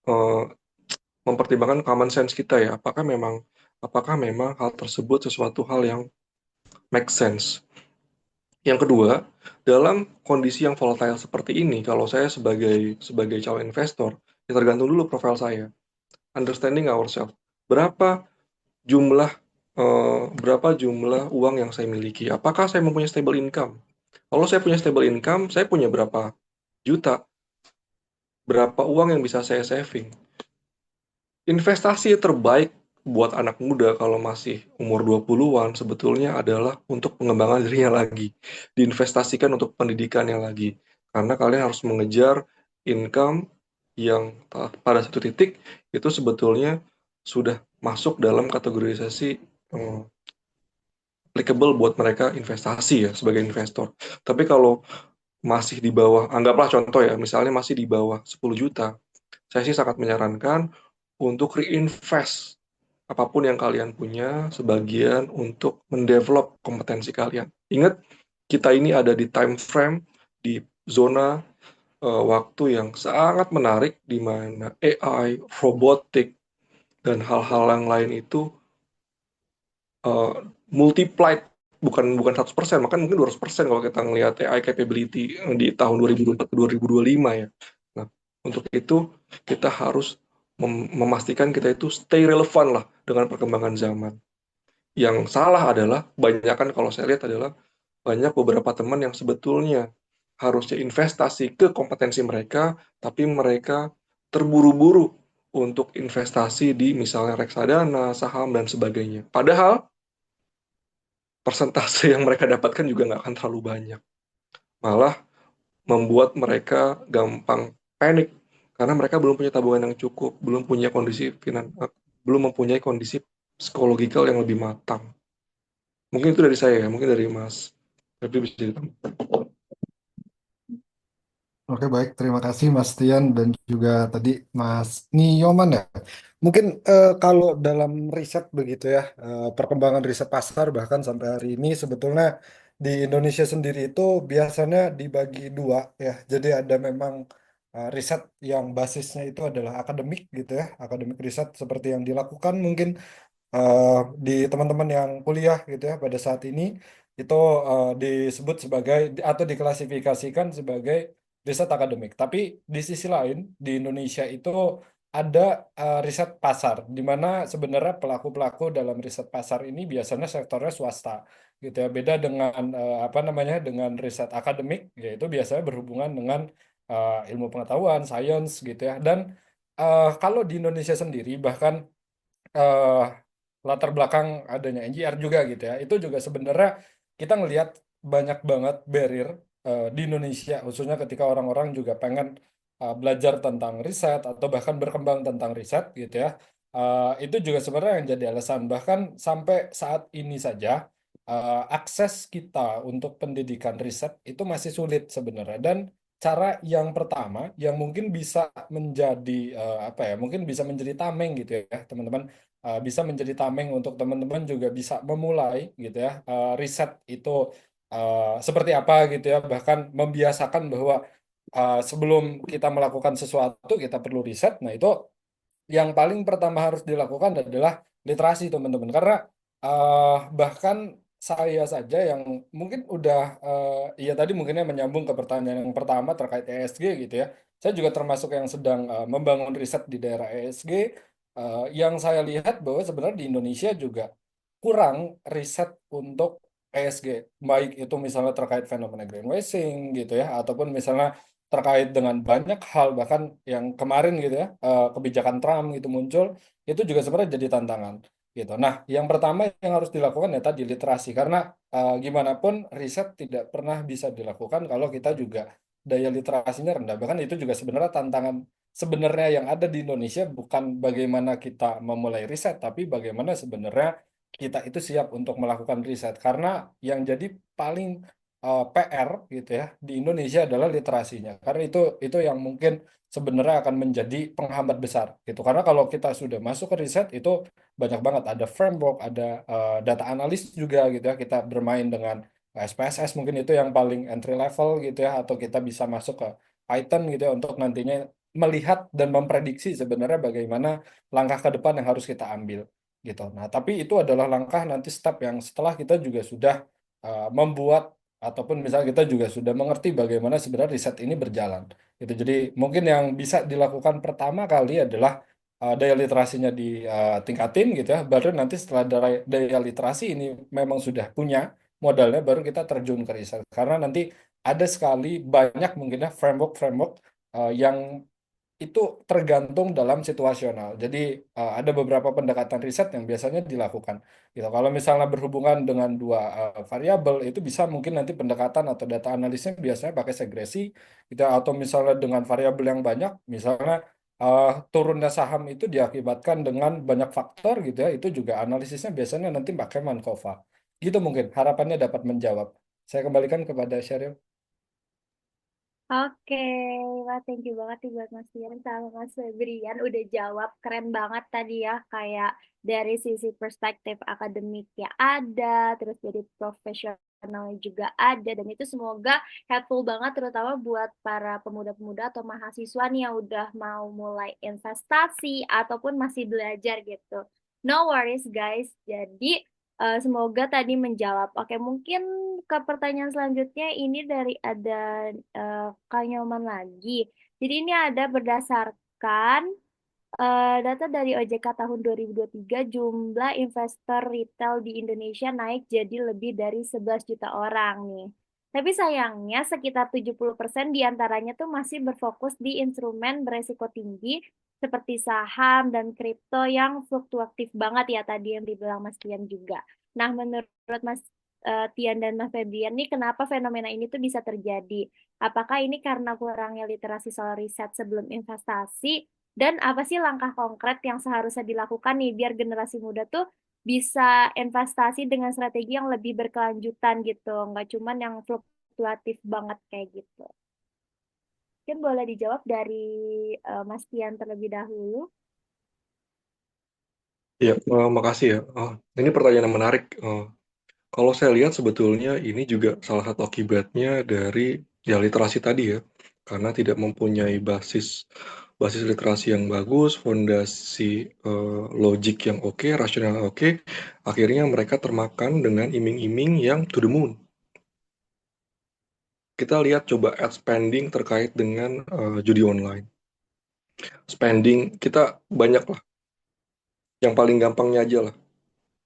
uh, mempertimbangkan common sense kita ya, apakah memang hal tersebut sesuatu hal yang make sense. Yang kedua, dalam kondisi yang volatile seperti ini, kalau saya sebagai calon investor, ya tergantung dulu profil saya. Understanding ourselves. Berapa jumlah berapa jumlah uang yang saya miliki? Apakah saya mempunyai stable income? Kalau saya punya stable income, saya punya berapa juta? Berapa uang yang bisa saya saving? Investasi terbaik buat anak muda kalau masih umur 20-an sebetulnya adalah untuk pengembangan dirinya lagi. Diinvestasikan untuk pendidikannya lagi. Karena kalian harus mengejar income yang pada satu titik itu sebetulnya sudah masuk dalam kategorisasi applicable buat mereka investasi ya sebagai investor. Tapi kalau masih di bawah, anggaplah contoh ya, misalnya masih di bawah 10 juta, saya sih sangat menyarankan untuk reinvest apapun yang kalian punya, sebagian untuk mendevelop kompetensi kalian. Ingat, kita ini ada di time frame, di zona waktu yang sangat menarik, di mana AI, robotik, dan hal-hal yang lain itu multiplied, bukan bukan 100%, bahkan mungkin 200% kalau kita ngelihat AI capability di tahun 2024 ke 2025 ya. Nah, untuk itu kita harus memastikan kita itu stay relevan lah dengan perkembangan zaman. Yang salah adalah, banyak kan kalau saya lihat adalah banyak beberapa teman yang sebetulnya harusnya investasi ke kompetensi mereka, tapi mereka terburu-buru untuk investasi di misalnya reksadana, saham, dan sebagainya. Padahal persentase yang mereka dapatkan juga nggak akan terlalu banyak. Malah membuat mereka gampang panik karena mereka belum punya tabungan yang cukup, belum mempunyai kondisi psikologikal yang lebih matang. Mungkin itu dari saya ya, mungkin dari Mas Febri bisa ditambah. Oke, baik. Terima kasih Mas Tian dan juga tadi Mas Nioman ya. Mungkin kalau dalam riset begitu ya, perkembangan riset pasar bahkan sampai hari ini sebetulnya di Indonesia sendiri itu biasanya dibagi dua ya. Jadi ada memang riset yang basisnya itu adalah akademik gitu ya, akademik riset seperti yang dilakukan mungkin eh, di teman-teman yang kuliah gitu ya pada saat ini itu disebut sebagai atau diklasifikasikan sebagai riset akademik. Tapi di sisi lain di Indonesia itu ada riset pasar di mana sebenarnya pelaku-pelaku dalam riset pasar ini biasanya sektornya swasta gitu ya. Beda dengan apa namanya dengan riset akademik yaitu biasanya berhubungan dengan ilmu pengetahuan, sains gitu ya. Dan kalau di Indonesia sendiri bahkan eh, latar belakang adanya NGR juga gitu ya. Itu juga sebenarnya kita ngelihat banyak banget barrier di Indonesia, khususnya ketika orang-orang juga pengen belajar tentang riset atau bahkan berkembang tentang riset gitu ya. Itu juga sebenarnya yang jadi alasan. Bahkan sampai saat ini saja akses kita untuk pendidikan riset itu masih sulit sebenarnya. Dan cara yang pertama yang mungkin bisa menjadi apa ya, mungkin bisa menjadi tameng gitu ya, teman-teman bisa menjadi tameng untuk teman-teman juga bisa memulai gitu ya riset itu seperti apa gitu ya bahkan membiasakan bahwa sebelum kita melakukan sesuatu kita perlu riset. Nah itu yang paling pertama harus dilakukan adalah literasi teman-teman karena bahkan saya saja yang mungkin udah ya tadi mungkinnya menyambung ke pertanyaan yang pertama terkait ESG gitu ya, saya juga termasuk yang sedang membangun riset di daerah ESG. Yang saya lihat bahwa sebenarnya di Indonesia juga kurang riset untuk ESG, baik itu misalnya terkait fenomena greenwashing gitu ya ataupun misalnya terkait dengan banyak hal bahkan yang kemarin gitu ya kebijakan Trump gitu muncul itu juga sebenarnya jadi tantangan gitu. Nah, yang pertama yang harus dilakukan ya tadi literasi karena gimana pun riset tidak pernah bisa dilakukan kalau kita juga daya literasinya rendah. Bahkan itu juga sebenarnya tantangan sebenarnya yang ada di Indonesia bukan bagaimana kita memulai riset tapi bagaimana sebenarnya kita itu siap untuk melakukan riset karena yang jadi paling PR gitu ya di Indonesia adalah literasinya karena itu yang mungkin sebenarnya akan menjadi penghambat besar gitu karena kalau kita sudah masuk ke riset itu banyak banget ada framework ada data analis juga gitu ya kita bermain dengan SPSS mungkin itu yang paling entry level gitu ya atau kita bisa masuk ke Python gitu ya untuk nantinya melihat dan memprediksi sebenarnya bagaimana langkah ke depan yang harus kita ambil gitu. Nah, tapi itu adalah langkah nanti step yang setelah kita juga sudah membuat ataupun misalnya kita juga sudah mengerti bagaimana sebenarnya riset ini berjalan gitu. Jadi mungkin yang bisa dilakukan pertama kali adalah daya literasinya ditingkatin gitu ya. Baru nanti setelah daya literasi ini memang sudah punya modalnya, baru kita terjun ke riset. Karena nanti ada sekali banyak mungkin ya framework yang itu tergantung dalam situasional. Jadi ada beberapa pendekatan riset yang biasanya dilakukan. Gitu. Kalau misalnya berhubungan dengan dua variabel, itu bisa mungkin nanti pendekatan atau data analisnya biasanya pakai segresi, gitu. Atau misalnya dengan variabel yang banyak, misalnya turunnya saham itu diakibatkan dengan banyak faktor gitu ya, itu juga analisisnya biasanya nanti pakai Mankova. Gitu mungkin harapannya dapat menjawab. Saya kembalikan kepada Sheryl. Oke, wah thank you banget nih buat Mas Rian sama Mas Febrian udah jawab keren banget tadi ya kayak dari sisi perspektif akademiknya ada, terus dari profesionalnya juga ada dan itu semoga helpful banget terutama buat para pemuda-pemuda atau mahasiswa nih yang udah mau mulai investasi ataupun masih belajar gitu. No worries guys. Jadi semoga tadi menjawab. Oke, mungkin ke pertanyaan selanjutnya ini dari ada Kak Nyoman lagi. Jadi ini ada berdasarkan data dari OJK tahun 2023 jumlah investor retail di Indonesia naik jadi lebih dari 11 juta orang nih. Tapi sayangnya sekitar 70% diantaranya tuh masih berfokus di instrumen beresiko tinggi seperti saham dan kripto yang fluktuatif banget ya tadi yang dibilang Mas Tian juga. Nah, menurut Mas Tian dan Mas Febrian nih kenapa fenomena ini tuh bisa terjadi? Apakah ini karena kurangnya literasi soal riset sebelum investasi? Dan apa sih langkah konkret yang seharusnya dilakukan nih biar generasi muda tuh bisa investasi dengan strategi yang lebih berkelanjutan gitu, nggak cuman yang fluktuatif banget kayak gitu. Mungkin boleh dijawab dari Mas Tian terlebih dahulu. Ya, makasih ya. Ini pertanyaan yang menarik. Kalau saya lihat sebetulnya ini juga salah satu akibatnya dari ya literasi tadi ya, karena tidak mempunyai basis basis literasi yang bagus, fondasi logik yang oke, rasional yang oke, akhirnya mereka termakan dengan iming-iming yang to the moon. Kita lihat coba ad spending terkait dengan judi online. Spending kita banyak lah, yang paling gampangnya aja lah,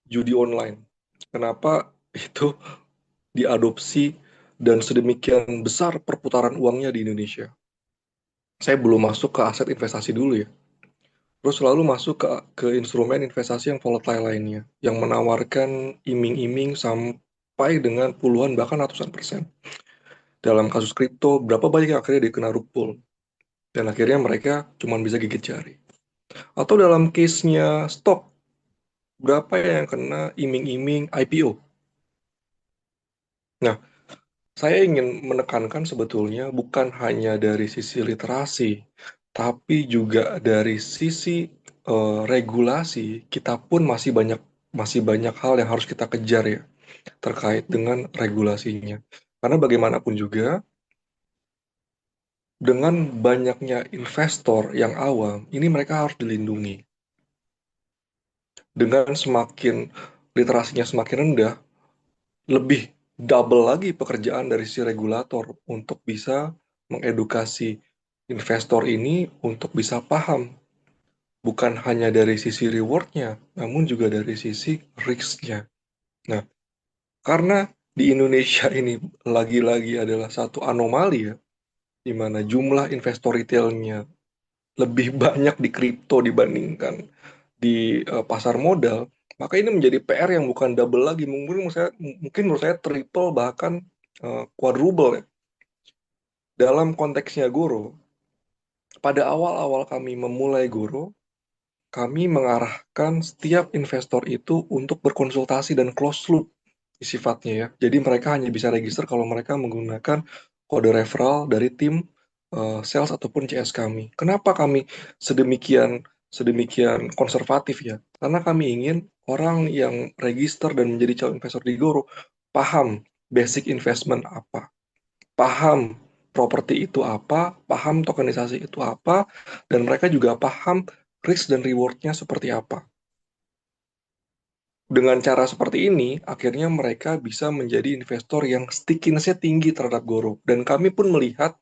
judi online. Kenapa itu diadopsi dan sedemikian besar perputaran uangnya di Indonesia? Saya belum masuk ke aset investasi dulu ya. Terus selalu masuk ke instrumen investasi yang volatile lainnya, yang menawarkan iming-iming sampai dengan puluhan bahkan ratusan persen. Dalam kasus kripto, berapa banyak yang akhirnya dikena rug pull, dan akhirnya mereka cuma bisa gigit jari. Atau dalam case-nya stok, berapa yang kena iming-iming IPO. Nah, saya ingin menekankan sebetulnya bukan hanya dari sisi literasi, tapi juga dari sisi regulasi. Kita pun masih banyak hal yang harus kita kejar ya terkait dengan regulasinya. Karena bagaimanapun juga dengan banyaknya investor yang awam, ini mereka harus dilindungi. Dengan semakin literasinya semakin rendah, lebih double lagi pekerjaan dari si regulator untuk bisa mengedukasi investor ini untuk bisa paham bukan hanya dari sisi rewardnya, namun juga dari sisi risknya. Nah, karena di Indonesia ini lagi-lagi adalah satu anomali ya, di mana jumlah investor retailnya lebih banyak di kripto dibandingkan di pasar modal, maka ini menjadi PR yang bukan double lagi, mungkin menurut saya triple bahkan quadruple ya. Dalam konteksnya Goro, pada awal-awal kami memulai Goro, kami mengarahkan setiap investor itu untuk berkonsultasi dan close loop sifatnya ya. Jadi mereka hanya bisa register kalau mereka menggunakan kode referral dari tim sales ataupun CS kami. Kenapa kami sedemikian sedemikian konservatif ya? Karena kami ingin orang yang register dan menjadi calon investor di Goro paham basic investment apa, paham properti itu apa, paham tokenisasi itu apa, dan mereka juga paham risk dan reward-nya seperti apa. Dengan cara seperti ini, akhirnya mereka bisa menjadi investor yang stickiness-nya tinggi terhadap Goro. Dan kami pun melihat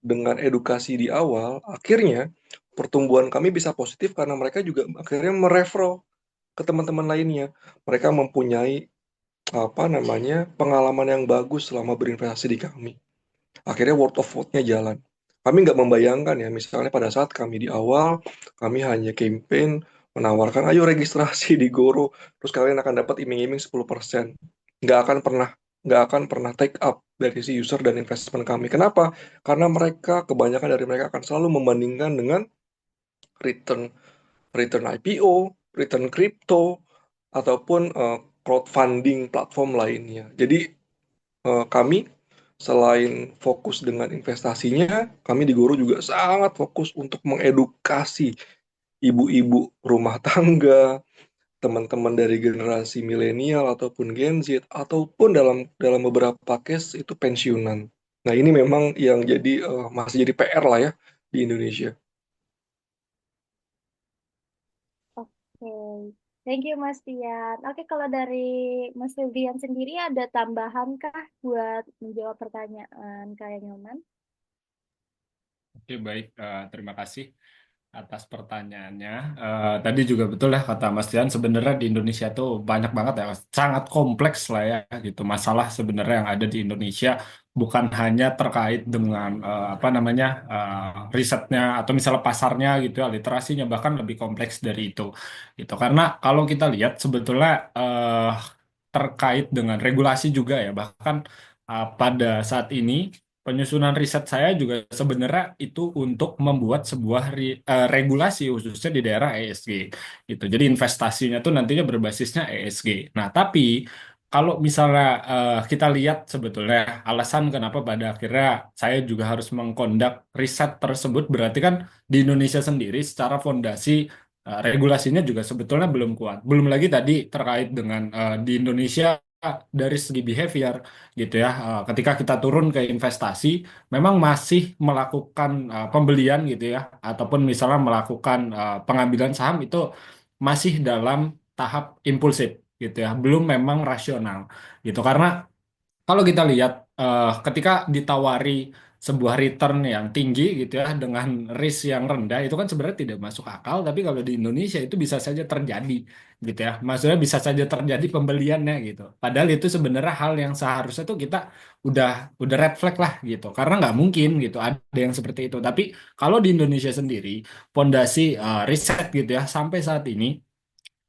dengan edukasi di awal, akhirnya pertumbuhan kami bisa positif karena mereka juga akhirnya mereferral ke teman-teman lainnya. Mereka mempunyai pengalaman yang bagus selama berinvestasi di kami. Akhirnya word of mouth-nya jalan. Kami nggak membayangkan ya, misalnya pada saat kami di awal, kami hanya campaign menawarkan, ayo registrasi di Goro, terus kalian akan dapat iming-iming 10%. Nggak akan pernah, nggak akan pernah take up dari si user dan investment kami. Kenapa? Karena mereka, kebanyakan dari mereka akan selalu membandingkan dengan return return IPO, return crypto, ataupun crowdfunding platform lainnya. Jadi kami selain fokus dengan investasinya, kami di Guru juga sangat fokus untuk mengedukasi ibu-ibu rumah tangga, teman-teman dari generasi milenial ataupun Gen Z, ataupun dalam dalam beberapa case itu pensiunan. Nah, ini memang yang jadi masih jadi PR lah ya di Indonesia. Oke, thank you Mas Tian. Oke, kalau dari Mas Febrian sendiri ada tambahan kah buat menjawab pertanyaan kayak Nyoman? Oke, baik. Terima kasih atas pertanyaannya. Tadi juga betul ya kata Mas Dian, sebenarnya di Indonesia tuh banyak banget ya, sangat kompleks lah ya gitu. Masalah sebenarnya yang ada di Indonesia bukan hanya terkait dengan risetnya atau misalnya pasarnya gitu ya, literasinya bahkan lebih kompleks dari itu. Gitu. Karena kalau kita lihat sebetulnya terkait dengan regulasi juga ya, bahkan pada saat ini penyusunan riset saya juga sebenarnya itu untuk membuat sebuah regulasi khususnya di daerah ESG gitu. Jadi investasinya tuh nantinya berbasisnya ESG. Nah, tapi kalau misalnya kita lihat sebetulnya alasan kenapa pada akhirnya saya juga harus mengkondak riset tersebut berarti kan di Indonesia sendiri secara fondasi regulasinya juga sebetulnya belum kuat. Belum lagi tadi terkait dengan di Indonesia dari segi behavior gitu ya. Ketika kita turun ke investasi, memang masih melakukan pembelian gitu ya, ataupun misalnya melakukan pengambilan saham itu masih dalam tahap impulsif gitu ya, belum memang rasional gitu. Karena kalau kita lihat ketika ditawari sebuah return yang tinggi gitu ya dengan risk yang rendah itu kan sebenarnya tidak masuk akal, tapi kalau di Indonesia itu bisa saja terjadi gitu ya. Maksudnya bisa saja terjadi pembeliannya gitu. Padahal itu sebenarnya hal yang seharusnya tuh kita udah udah red flag lah gitu. Karena nggak mungkin gitu ada yang seperti itu. Tapi kalau di Indonesia sendiri pondasi riset gitu ya sampai saat ini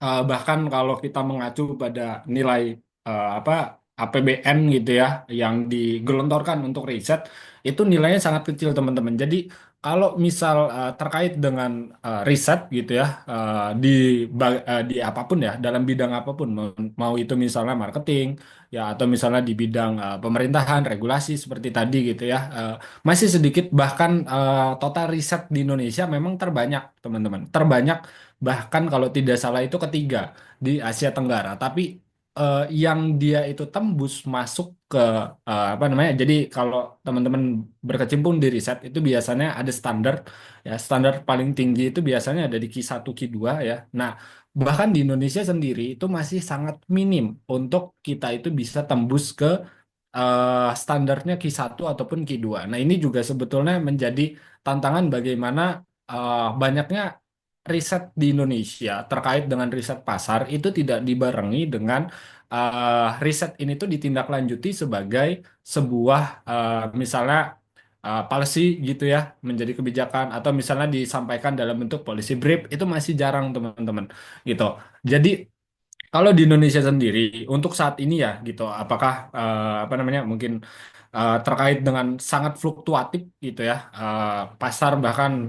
bahkan kalau kita mengacu pada nilai apa APBN gitu ya yang digelontorkan untuk riset itu nilainya sangat kecil teman-teman. Jadi kalau misal terkait dengan riset gitu ya di apapun ya dalam bidang apapun mau itu misalnya marketing ya atau misalnya di bidang pemerintahan regulasi seperti tadi gitu ya masih sedikit bahkan total riset di Indonesia memang terbanyak teman-teman terbanyak bahkan kalau tidak salah itu ketiga di Asia Tenggara. Tapi yang dia itu tembus masuk ke apa namanya? Jadi kalau teman-teman berkecimpung di riset itu biasanya ada standar ya standar paling tinggi itu biasanya ada di Q1 Q2 ya. Nah, bahkan di Indonesia sendiri itu masih sangat minim untuk kita itu bisa tembus ke standarnya Q1 ataupun Q2. Nah, ini juga sebetulnya menjadi tantangan bagaimana banyaknya riset di Indonesia terkait dengan riset pasar itu tidak dibarengi dengan riset ini tuh ditindaklanjuti sebagai sebuah misalnya policy gitu ya menjadi kebijakan atau misalnya disampaikan dalam bentuk policy brief itu masih jarang teman-teman gitu. Jadi kalau di Indonesia sendiri untuk saat ini ya gitu, apakah apa namanya mungkin terkait dengan sangat fluktuatif gitu ya, pasar bahkan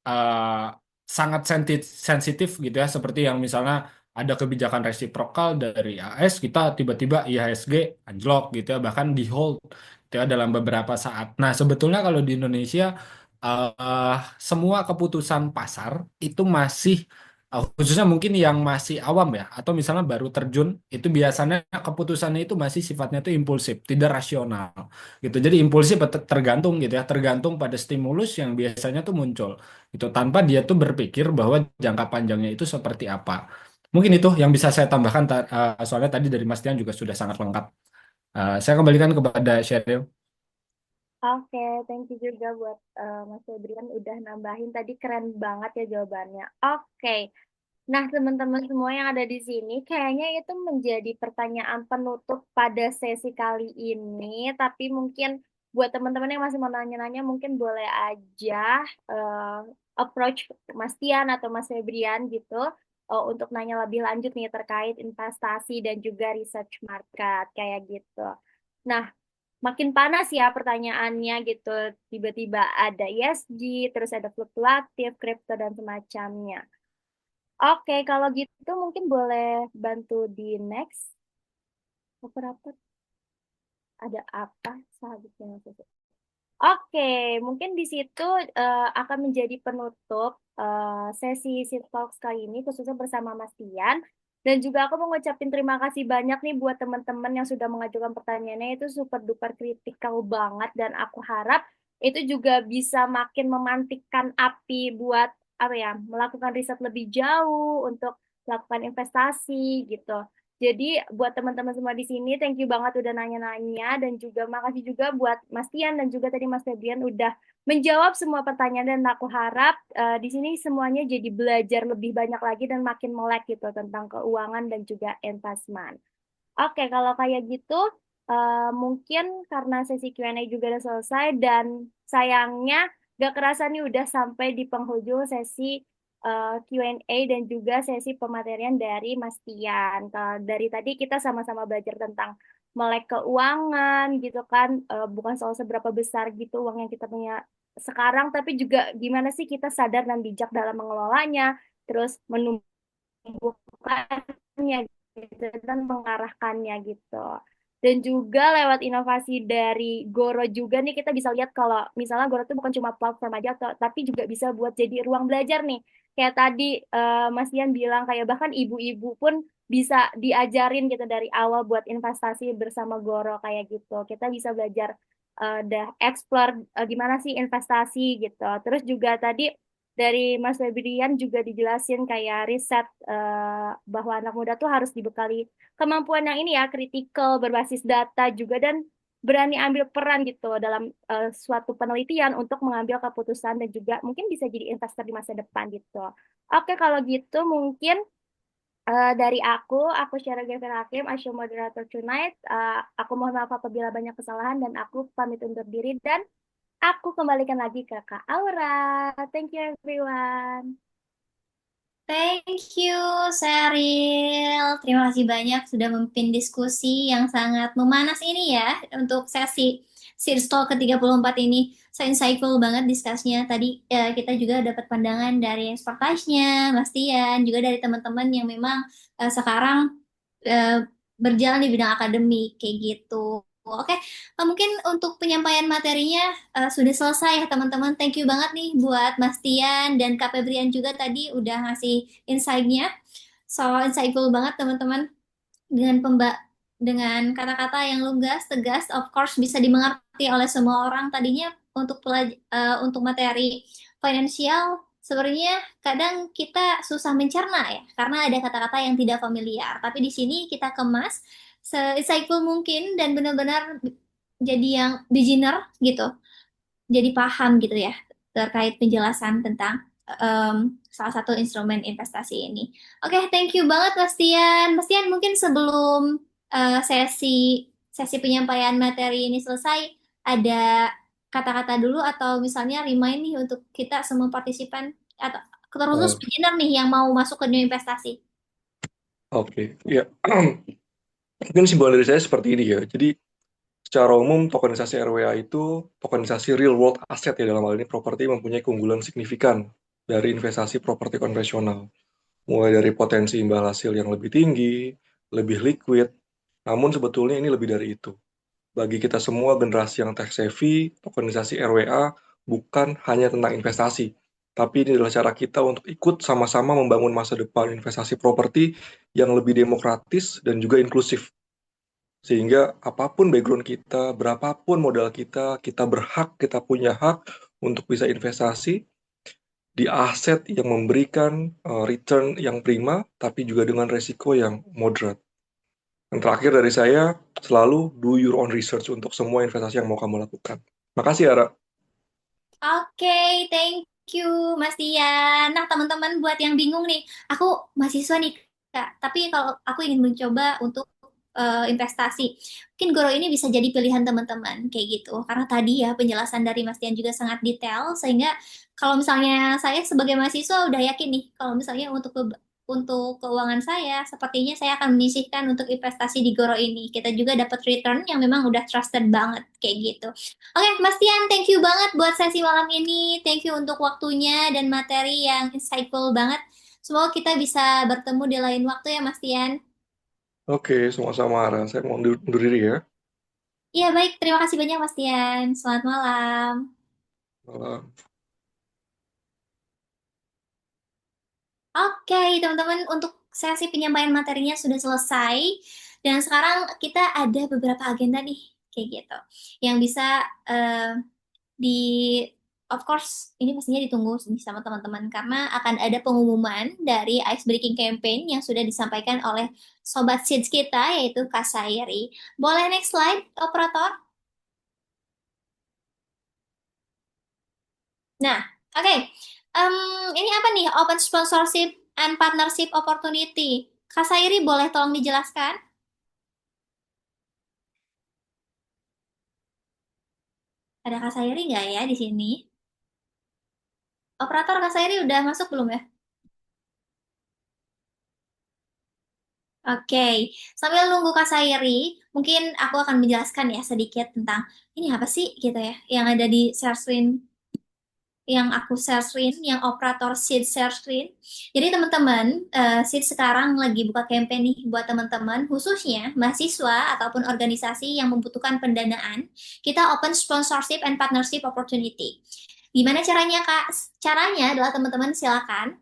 eh, sangat sensitif gitu ya, seperti yang misalnya ada kebijakan resiprokal dari AS, kita tiba-tiba IHSG anjlok gitu ya, bahkan di hold gitu ya dalam beberapa saat. Nah, sebetulnya kalau di Indonesia semua keputusan pasar itu masih Khususnya mungkin yang masih awam ya, atau misalnya baru terjun, itu biasanya keputusannya itu masih sifatnya itu impulsif, tidak rasional gitu. Jadi impulsif tergantung gitu ya, tergantung pada stimulus yang biasanya tuh muncul gitu, tanpa dia tuh berpikir bahwa jangka panjangnya itu seperti apa. Mungkin itu yang bisa saya tambahkan, soalnya tadi dari Mas Tian juga sudah sangat lengkap. Saya kembalikan kepada Sheryl. Oke, thank you juga buat Mas Febrian udah nambahin tadi, keren banget ya jawabannya. Oke. Nah, teman-teman semua yang ada di sini, kayaknya itu menjadi pertanyaan penutup pada sesi kali ini. Tapi mungkin buat teman-teman yang masih mau nanya-nanya, mungkin boleh aja eh, approach Mas Tian atau Mas Febrian gitu untuk nanya lebih lanjut nih terkait investasi dan juga research market kayak gitu. Nah, makin panas ya pertanyaannya gitu. Tiba-tiba ada ESG, terus ada fluktuatif, kripto, dan semacamnya. Oke, kalau gitu mungkin boleh bantu di next. Apa ada apa selanjutnya? Oke, mungkin di situ akan menjadi penutup sesi Sit Talks kali ini, khususnya bersama Mas Tian. Dan juga aku mau ngucapin terima kasih banyak nih buat teman-teman yang sudah mengajukan pertanyaannya, itu super duper kritikal banget. Dan aku harap itu juga bisa makin memantikkan api buat apa ya, melakukan riset lebih jauh untuk melakukan investasi gitu. Jadi buat teman-teman semua di sini, thank you banget udah nanya-nanya, dan juga makasih juga buat Mas Tian dan juga tadi Mas Febrian udah menjawab semua pertanyaan, dan aku harap di sini semuanya jadi belajar lebih banyak lagi dan makin melek gitu tentang keuangan dan juga investment. Oke, kalau kayak gitu mungkin karena sesi Q&A juga udah selesai, dan sayangnya gak kerasa nih udah sampai di penghujung sesi Q&A dan juga sesi pematerian dari Mas Tian. Kalau dari tadi kita sama-sama belajar tentang melek keuangan gitu kan, bukan soal seberapa besar gitu uang yang kita punya sekarang, tapi juga gimana sih kita sadar dan bijak dalam mengelolanya, terus menumbuhkannya gitu, dan mengarahkannya gitu. Dan juga lewat inovasi dari Goro juga nih kita bisa lihat kalau misalnya Goro itu bukan cuma platform aja, tapi juga bisa buat jadi ruang belajar nih. Kayak tadi Mas Dian bilang kayak bahkan ibu-ibu pun bisa diajarin gitu dari awal buat investasi bersama Goro kayak gitu. Kita bisa belajar dah explore gimana sih investasi gitu. Terus juga tadi dari Mas Febrian juga dijelasin kayak riset bahwa anak muda tuh harus dibekali kemampuan yang ini ya, kritikal, berbasis data juga, dan berani ambil peran gitu dalam suatu penelitian untuk mengambil keputusan, dan juga mungkin bisa jadi investor di masa depan gitu. Oke, kalau gitu mungkin dari aku Syara Gavin Hakim, as your moderator tonight. Aku mohon maaf apabila banyak kesalahan, dan aku pamit undur diri, dan aku kembalikan lagi ke Kak Aura. Thank you everyone. Thank you, Sheryl. Terima kasih banyak sudah memimpin diskusi yang sangat memanas ini ya untuk sesi Seeds Talk ke-34 ini. So insightful banget diskusinya. Tadi kita juga dapat pandangan dari expertise-nya, Mas Tian, juga dari teman-teman yang memang sekarang berjalan di bidang akademik kayak gitu. Oke, mungkin untuk penyampaian materinya sudah selesai ya teman-teman. Thank you banget nih buat Mas Tian dan Kak Febrian juga tadi udah ngasih insight-nya. So insightful banget teman-teman, dengan dengan kata-kata yang lugas, tegas, of course bisa dimengerti oleh semua orang. Tadinya untuk materi finansial sebenarnya kadang kita susah mencerna ya karena ada kata-kata yang tidak familiar. Tapi di sini kita kemas se-insightful mungkin dan benar-benar jadi yang beginner gitu. Jadi paham gitu ya terkait penjelasan tentang salah satu instrumen investasi ini. Oke, thank you banget Mas Tian. Mas Tian, mungkin sebelum sesi penyampaian materi ini selesai, ada kata-kata dulu atau misalnya remind nih untuk kita semua partisipan atau terkhusus Oh, beginner nih yang mau masuk ke dunia investasi. Oke, ya. Mungkin simbol dari saya seperti ini ya. Jadi secara umum tokenisasi RWA itu tokenisasi real world asset ya, dalam hal ini properti mempunyai keunggulan signifikan dari investasi properti konvensional. Mulai dari potensi imbal hasil yang lebih tinggi, lebih liquid, namun sebetulnya ini lebih dari itu. Bagi kita semua generasi yang tech savvy, tokenisasi RWA bukan hanya tentang investasi, tapi ini adalah cara kita untuk ikut sama-sama membangun masa depan investasi properti yang lebih demokratis dan juga inklusif. Sehingga apapun background kita, berapapun modal kita berhak, kita punya hak untuk bisa investasi di aset yang memberikan return yang prima, tapi juga dengan resiko yang moderate. Yang terakhir dari saya, selalu do your own research untuk semua investasi yang mau kamu lakukan. Makasih, Ara. Oke, thank you Mas Dian. Nah, teman-teman buat yang bingung nih, aku mahasiswa nih, Kak. Tapi kalau aku ingin mencoba untuk investasi, mungkin Goro ini bisa jadi pilihan teman-teman kayak gitu. Karena tadi ya penjelasan dari Mas Dian juga sangat detail, sehingga kalau misalnya saya sebagai mahasiswa udah yakin nih, kalau misalnya untuk keuangan saya, sepertinya saya akan menyisihkan untuk investasi di Goro ini. Kita juga dapat return yang memang udah trusted banget kayak gitu. Oke, Mas Tian, thank you banget buat sesi malam ini. Thank you untuk waktunya dan materi yang insightful banget. Semoga kita bisa bertemu di lain waktu ya, Mas Tian. Oke, sama-sama, Ara. Saya mau undur diri ya. Iya, baik. Terima kasih banyak, Mas Tian. Selamat malam. Malam. Oke, teman-teman, untuk sesi penyampaian materinya sudah selesai. Dan sekarang kita ada beberapa agenda nih, kayak gitu. Yang bisa di of course ini pastinya ditunggu sama teman-teman karena akan ada pengumuman dari Ice Breaking Campaign yang sudah disampaikan oleh Sobat Seeds kita yaitu Kak Sairi. Boleh next slide, operator? Nah, oke. Ini apa nih Open Sponsorship and Partnership Opportunity? Kak Sairi boleh tolong dijelaskan? Ada Kak Sairi nggak ya di sini? Operator Kak Sairi udah masuk belum ya? Oke, sambil nunggu Kak Sairi, mungkin aku akan menjelaskan ya sedikit tentang ini apa sih gitu ya, yang ada di share screen, yang aku share screen, yang operator Seed share screen. Jadi teman-teman, Seed sekarang lagi buka campaign nih buat teman-teman, khususnya mahasiswa ataupun organisasi yang membutuhkan pendanaan. Kita open sponsorship and partnership opportunity. Gimana caranya Kak? Caranya adalah teman-teman silakan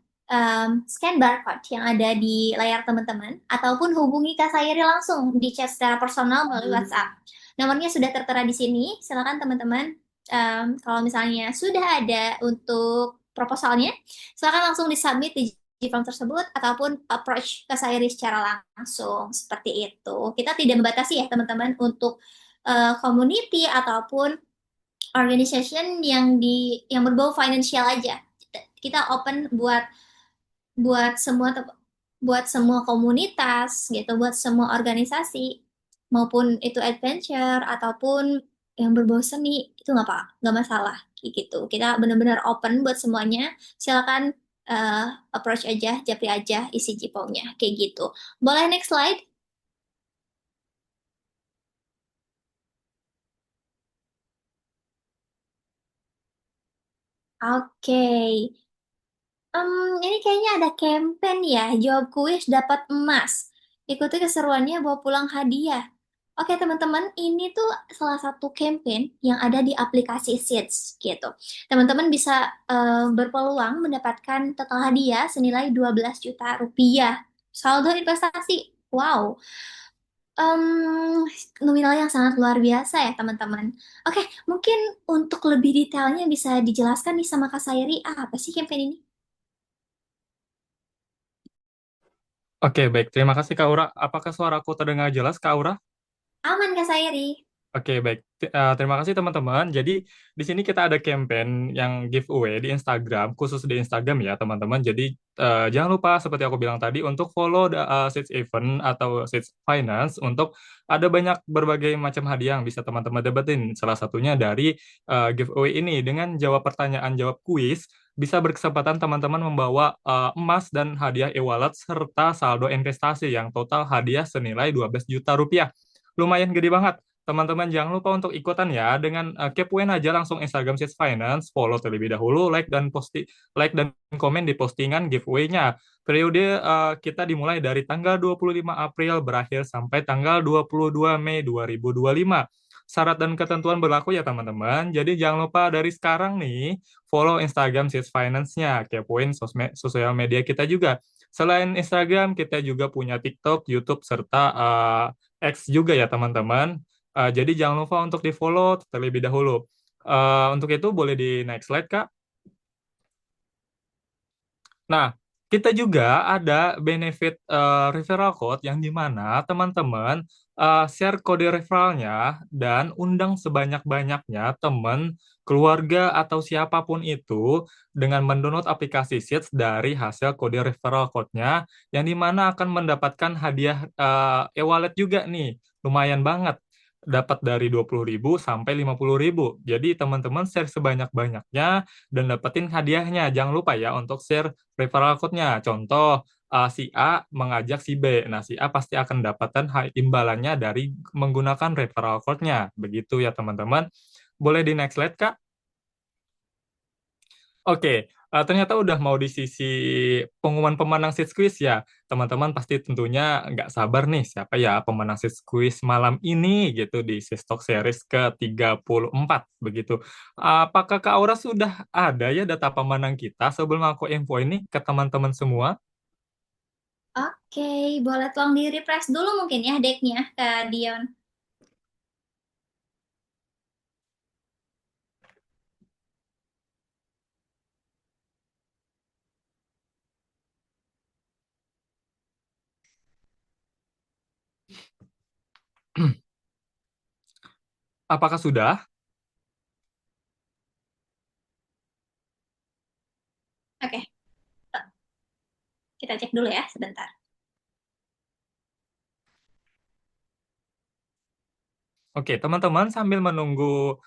scan barcode yang ada di layar teman-teman ataupun hubungi Kak Sayri langsung di chat secara personal melalui WhatsApp. Nomornya sudah tertera di sini. Silakan teman-teman kalau misalnya sudah ada untuk proposalnya, silakan langsung disubmit di form tersebut ataupun approach Kak Sayri secara langsung seperti itu. Kita tidak membatasi ya teman-teman untuk community ataupun organization yang berbau financial aja. Kita open buat semua komunitas gitu, buat semua organisasi maupun itu adventure ataupun yang berbau seni itu nggak masalah gitu. Kita benar-benar open buat semuanya. Silakan approach aja, japri aja isi Jipongnya kayak gitu. Boleh next slide? Oke. Ini kayaknya ada campaign ya, jawab kuis dapat emas. Ikuti keseruannya bawa pulang hadiah. Oke teman-teman, ini tuh salah satu campaign yang ada di aplikasi Seeds gitu. Teman-teman bisa berpeluang mendapatkan total hadiah senilai 12 juta rupiah. Saldo investasi, wow. Nominal yang sangat luar biasa ya teman-teman. Oke, mungkin untuk lebih detailnya bisa dijelaskan nih sama Kak Sairi, apa sih campaign ini? Oke, baik. Terima kasih, Kak Aura. Apakah suaraku terdengar jelas, Kak Aura? Aman Kak Sairi. Oke, baik. Terima kasih teman-teman. Jadi di sini kita ada campaign yang giveaway di Instagram, khusus di Instagram ya teman-teman. Jadi jangan lupa seperti aku bilang tadi untuk follow Seeds Event atau Seeds Finance untuk ada banyak berbagai macam hadiah yang bisa teman-teman dapetin. Salah satunya dari giveaway ini dengan jawab pertanyaan jawab kuis bisa berkesempatan teman-teman membawa emas dan hadiah e-wallet serta saldo investasi yang total hadiah senilai 12 juta rupiah. Lumayan gede banget. Teman-teman jangan lupa untuk ikutan ya dengan kepoin aja langsung Instagram Seeds Finance, follow terlebih dahulu, like dan komen di postingan giveaway-nya. Periode kita dimulai dari tanggal 25 April berakhir sampai tanggal 22 Mei 2025. syarat dan ketentuan berlaku ya teman-teman. Jadi jangan lupa dari sekarang nih follow Instagram Seeds Finance-nya, kepoin sosial media kita juga. Selain Instagram, kita juga punya TikTok, YouTube, serta X juga ya teman-teman. Jadi jangan lupa untuk di-follow terlebih dahulu. Untuk itu boleh di next slide, Kak. Nah, kita juga ada benefit referral code yang dimana teman-teman share kode referralnya dan undang sebanyak-banyaknya teman, keluarga, atau siapapun itu dengan mendownload aplikasi Seeds dari hasil kode referral code-nya yang dimana akan mendapatkan hadiah e-wallet juga nih. Lumayan banget. Dapat dari 20.000 sampai 50.000. Jadi teman-teman share sebanyak-banyaknya dan dapetin hadiahnya. Jangan lupa ya untuk share referral code-nya. Contoh, si A mengajak si B. Nah, si A pasti akan dapatkan imbalannya dari menggunakan referral code-nya. Begitu ya, teman-teman. Boleh di next slide, Kak? Oke, ternyata udah mau di sisi pengumuman pemenang Seeds Quiz ya. Teman-teman pasti tentunya nggak sabar nih siapa ya pemenang Seeds Quiz malam ini gitu di Talk Series ke-34 begitu. Apakah Kak Aura sudah ada ya data pemenang kita sebelum aku info ini ke teman-teman semua? Oke, boleh tolong di-refresh dulu mungkin ya decknya, Kak Dion. Apakah sudah? Oke, kita cek dulu ya sebentar. Oke, teman-teman sambil menunggu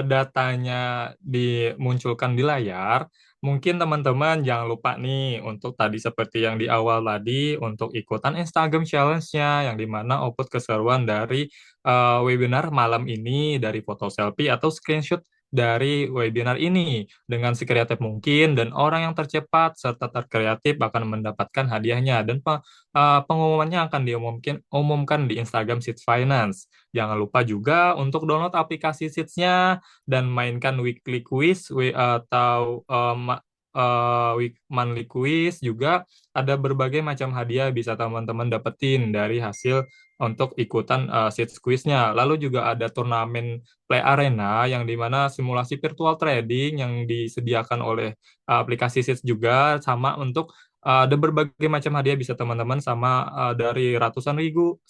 datanya dimunculkan di layar, mungkin teman-teman jangan lupa nih untuk tadi seperti yang di awal tadi untuk ikutan Instagram Challenge-nya yang dimana output keseruan dari webinar malam ini dari foto selfie atau screenshot dari webinar ini dengan sekreatif mungkin dan orang yang tercepat serta terkreatif akan mendapatkan hadiahnya dan pengumumannya akan umumkan di Instagram Seeds Finance. Jangan lupa juga untuk download aplikasi Seeds-nya dan mainkan weekly quiz atau monthly quiz juga ada berbagai macam hadiah bisa teman-teman dapetin dari hasil untuk ikutan Seeds Quiz-nya. Lalu juga ada turnamen Play Arena yang dimana simulasi virtual trading yang disediakan oleh aplikasi Seeds juga sama untuk ada berbagai macam hadiah bisa teman-teman sama dari ratusan ribu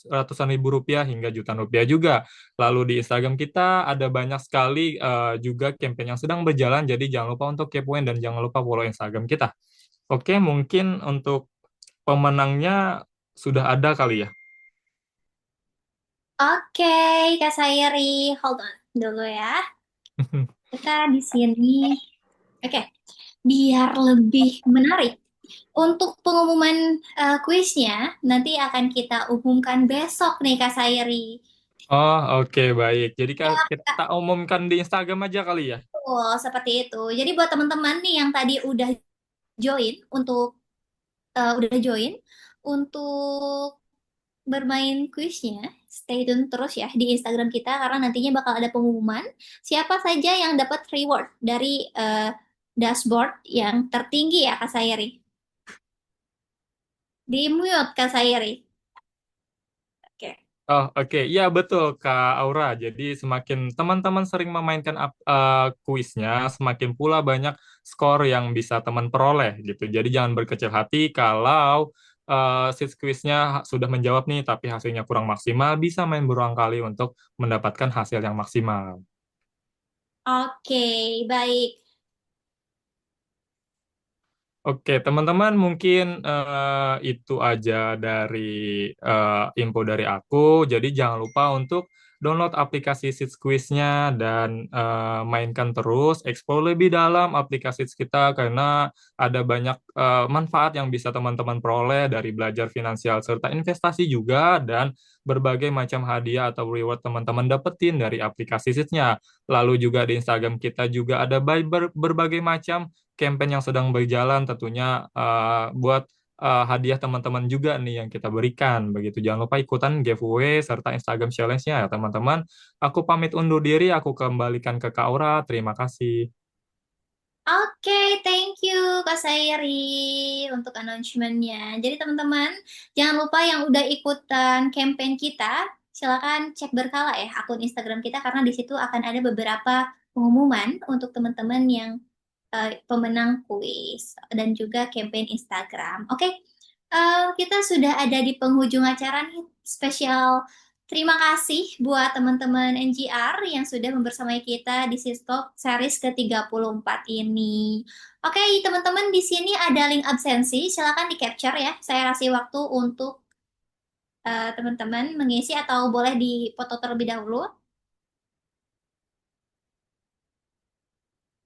rupiah hingga jutaan rupiah juga. Lalu di Instagram kita ada banyak sekali juga campaign yang sedang berjalan, jadi jangan lupa untuk kepoin dan jangan lupa follow Instagram kita. Oke, mungkin untuk pemenangnya sudah ada kali ya. Oke, Kak Sayeri, hold on dulu ya. Kita di sini. Oke, biar lebih menarik. Untuk pengumuman kuisnya, nanti akan kita umumkan besok nih, Kak Sayeri. Oh, oke, baik. Jadi kita umumkan di Instagram aja kali ya. Betul, seperti itu. Jadi buat teman-teman nih yang tadi udah join untuk bermain kuisnya, stay tune terus ya di Instagram kita karena nantinya bakal ada pengumuman siapa saja yang dapat reward dari dashboard yang tertinggi ya Kak Sayeri. Di mute Kak Sayeri. Oke. Oh, oke. Ya, betul, Kak Aura. Jadi, semakin teman-teman sering memainkan kuisnya, semakin pula banyak skor yang bisa teman peroleh, gitu. Jadi, jangan berkecil hati kalau sis kuisnya sudah menjawab nih, tapi hasilnya kurang maksimal, bisa main berulang kali untuk mendapatkan hasil yang maksimal. Oke, baik. Oke, teman-teman, mungkin itu aja dari info dari aku. Jadi jangan lupa untuk download aplikasi Seeds Quiz-nya dan mainkan terus, explore lebih dalam aplikasi Seeds kita karena ada banyak manfaat yang bisa teman-teman peroleh dari belajar finansial serta investasi juga dan berbagai macam hadiah atau reward teman-teman dapetin dari aplikasi Seeds-nya. Lalu juga di Instagram kita juga ada berbagai macam campaign yang sedang berjalan tentunya buat hadiah teman-teman juga nih yang kita berikan. Begitu, jangan lupa ikutan giveaway serta Instagram challenge-nya ya teman-teman. Aku pamit undur diri, aku kembalikan ke Kak Aura. Terima kasih. Oke, thank you Kak Sairi untuk announcement-nya. Jadi teman-teman, jangan lupa yang udah ikutan campaign kita, silakan cek berkala ya akun Instagram kita karena di situ akan ada beberapa pengumuman untuk teman-teman yang pemenang kuis dan juga campaign Instagram. Oke, kita sudah ada di penghujung acara nih spesial. Terima kasih buat teman-teman NGR yang sudah membersamai kita di Sistok series ke-34 ini. Oke, teman-teman di sini ada link absensi, silakan di-capture ya. Saya kasih waktu untuk teman-teman mengisi atau boleh dipoto terlebih dahulu.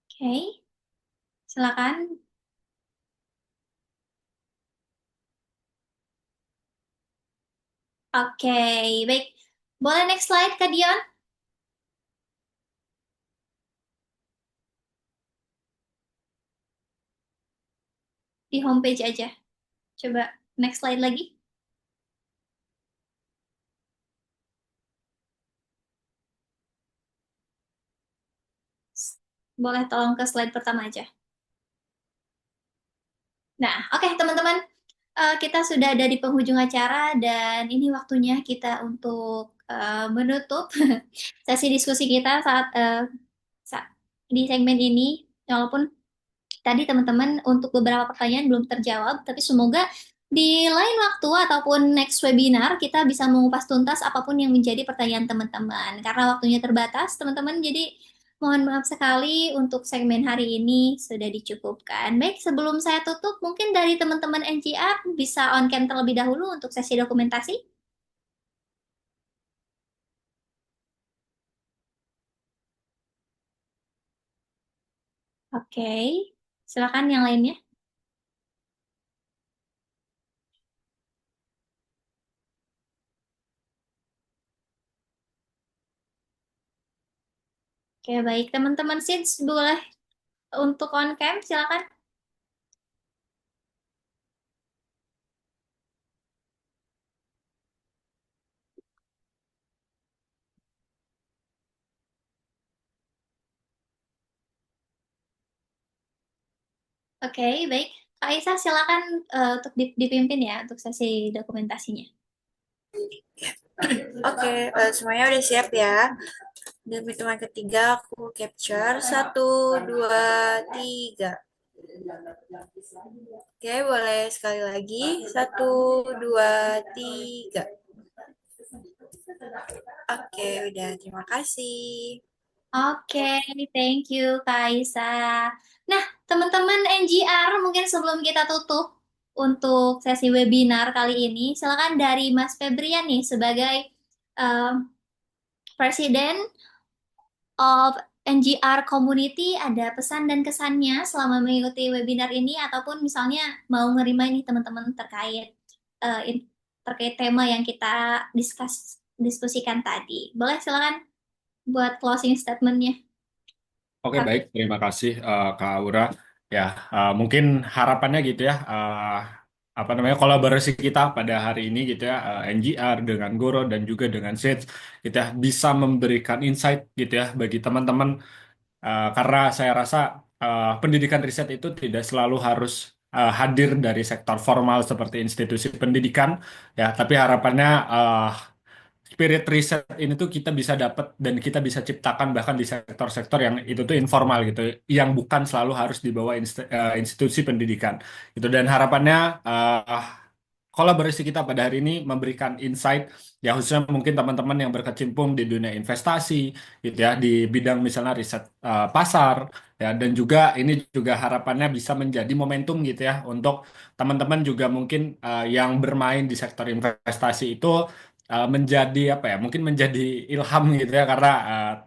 Oke, silakan. Oke, baik. Boleh next slide, Kak Dion? Di homepage aja. Coba next slide lagi. Boleh tolong ke slide pertama aja. Nah, oke teman-teman, kita sudah ada di penghujung acara dan ini waktunya kita untuk menutup sesi diskusi kita di segmen ini. Walaupun tadi teman-teman untuk beberapa pertanyaan belum terjawab, tapi semoga di lain waktu ataupun next webinar kita bisa mengupas tuntas apapun yang menjadi pertanyaan teman-teman. Karena waktunya terbatas, teman-teman, jadi mohon maaf sekali untuk segmen hari ini sudah dicukupkan. Baik, sebelum saya tutup, mungkin dari teman-teman NGR bisa on cam terlebih dahulu untuk sesi dokumentasi. Oke, silakan yang lainnya. Oke, baik. Teman-teman SIDS boleh untuk on cam, silakan. Oke, baik. Kak Aisyah, silakan untuk dipimpin ya untuk sesi dokumentasinya. Oke, semuanya udah siap ya. Dan hitungan ketiga aku capture. 1, 2, 3. Oke, boleh sekali lagi. 1, 2, 3. Oke, udah. Terima kasih. Oke, thank you Kak Aisyah. Nah, teman-teman NGR, mungkin sebelum kita tutup untuk sesi webinar kali ini, silakan dari Mas Febrian nih sebagai Presiden of NGR Community, ada pesan dan kesannya selama mengikuti webinar ini ataupun misalnya mau ngerima ini teman-teman terkait tema yang kita diskusikan tadi. Boleh silakan buat closing statement-nya. Oke, baik. Terima kasih Kak Aura. Ya, mungkin harapannya gitu ya, apa namanya kolaborasi kita pada hari ini gitu ya, NGR dengan Goro dan juga dengan SEDS, kita bisa memberikan insight gitu ya bagi teman-teman. Karena saya rasa pendidikan riset itu tidak selalu harus hadir dari sektor formal seperti institusi pendidikan, ya, tapi harapannya spirit riset ini tuh kita bisa dapat dan kita bisa ciptakan bahkan di sektor-sektor yang itu tuh informal gitu, yang bukan selalu harus di bawah institusi pendidikan. Itu dan harapannya kolaborasi kita pada hari ini memberikan insight ya khususnya mungkin teman-teman yang berkecimpung di dunia investasi gitu ya di bidang misalnya riset pasar ya dan juga ini juga harapannya bisa menjadi momentum gitu ya untuk teman-teman juga mungkin yang bermain di sektor investasi itu menjadi apa ya mungkin menjadi ilham gitu ya karena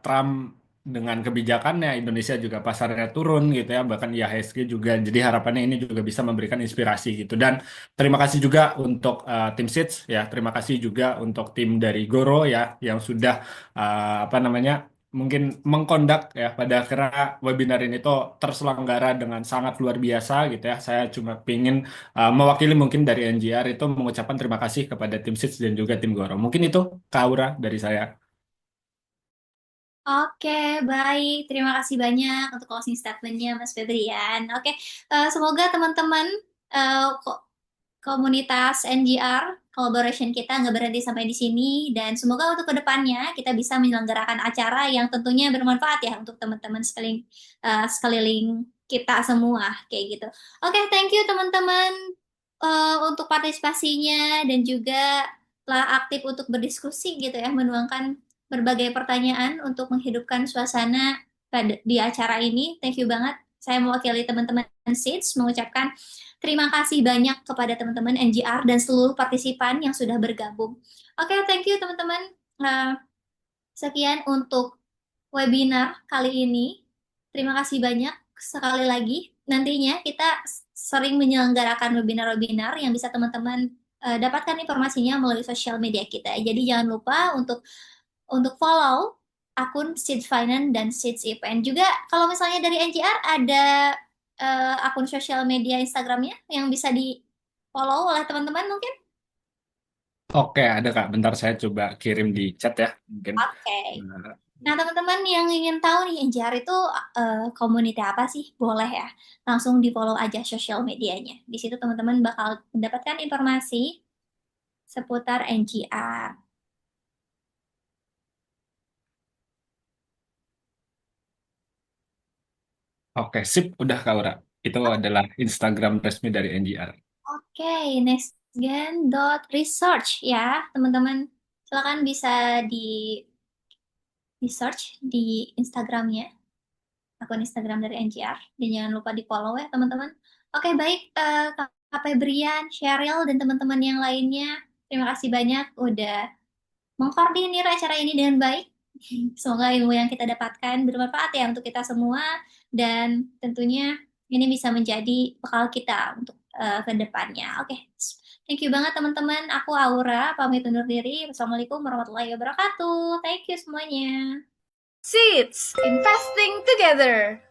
Trump dengan kebijakannya Indonesia juga pasarnya turun gitu ya bahkan IHSG juga jadi harapannya ini juga bisa memberikan inspirasi gitu dan terima kasih juga untuk tim SIDS ya terima kasih juga untuk tim dari Goro ya yang sudah apa namanya mungkin mengkondak ya pada akhirnya webinar ini tuh terselenggara dengan sangat luar biasa gitu ya. Saya cuma ingin mewakili mungkin dari NGR itu mengucapkan terima kasih kepada tim SITS dan juga tim Goro. Mungkin itu Kak Aura dari saya. Oke, baik. Terima kasih banyak untuk closing statement-nya, Mas Febrian. Oke, semoga teman-teman komunitas NGR collaboration kita nggak berhenti sampai di sini, dan semoga untuk kedepannya kita bisa menyelenggarakan acara yang tentunya bermanfaat ya untuk teman-teman sekeliling kita semua kayak gitu. Oke, thank you teman-teman untuk partisipasinya dan juga telah aktif untuk berdiskusi gitu ya, menuangkan berbagai pertanyaan untuk menghidupkan suasana di acara ini. Thank you banget. Saya mewakili teman-teman SITS mengucapkan terima kasih banyak kepada teman-teman NGR dan seluruh partisipan yang sudah bergabung. Oke, thank you teman-teman. Sekian untuk webinar kali ini. Terima kasih banyak sekali lagi. Nantinya kita sering menyelenggarakan webinar-webinar yang bisa teman-teman dapatkan informasinya melalui sosial media kita. Jadi jangan lupa untuk follow akun SITS Finance dan SITS Event. Juga kalau misalnya dari NGR ada akun sosial media Instagramnya yang bisa di follow oleh teman-teman mungkin? Oke, ada Kak. Bentar saya coba kirim di chat ya. Mungkin. Oke. Nah, teman-teman yang ingin tahu nih NGR itu komunitas apa sih? Boleh ya, langsung di follow aja sosial medianya. Di situ teman-teman bakal mendapatkan informasi seputar NGR. Oke, sip. Udah Kak Aura. Itu adalah Instagram resmi dari NGR. Oke, nextgen.research ya, teman-teman. Silakan bisa di search di Instagramnya, akun Instagram dari NGR, dan jangan lupa di follow ya teman-teman. Oke, baik, Kak Febrian, Sheryl, dan teman-teman yang lainnya, terima kasih banyak udah mengkoordinir acara ini dengan baik. Semoga ilmu yang kita dapatkan bermanfaat ya untuk kita semua, dan tentunya ini bisa menjadi bekal kita untuk ke depannya. Oke, thank you banget teman-teman. Aku Aura, pamit undur diri. Wassalamualaikum warahmatullahi wabarakatuh. Thank you semuanya. SITS, investing together.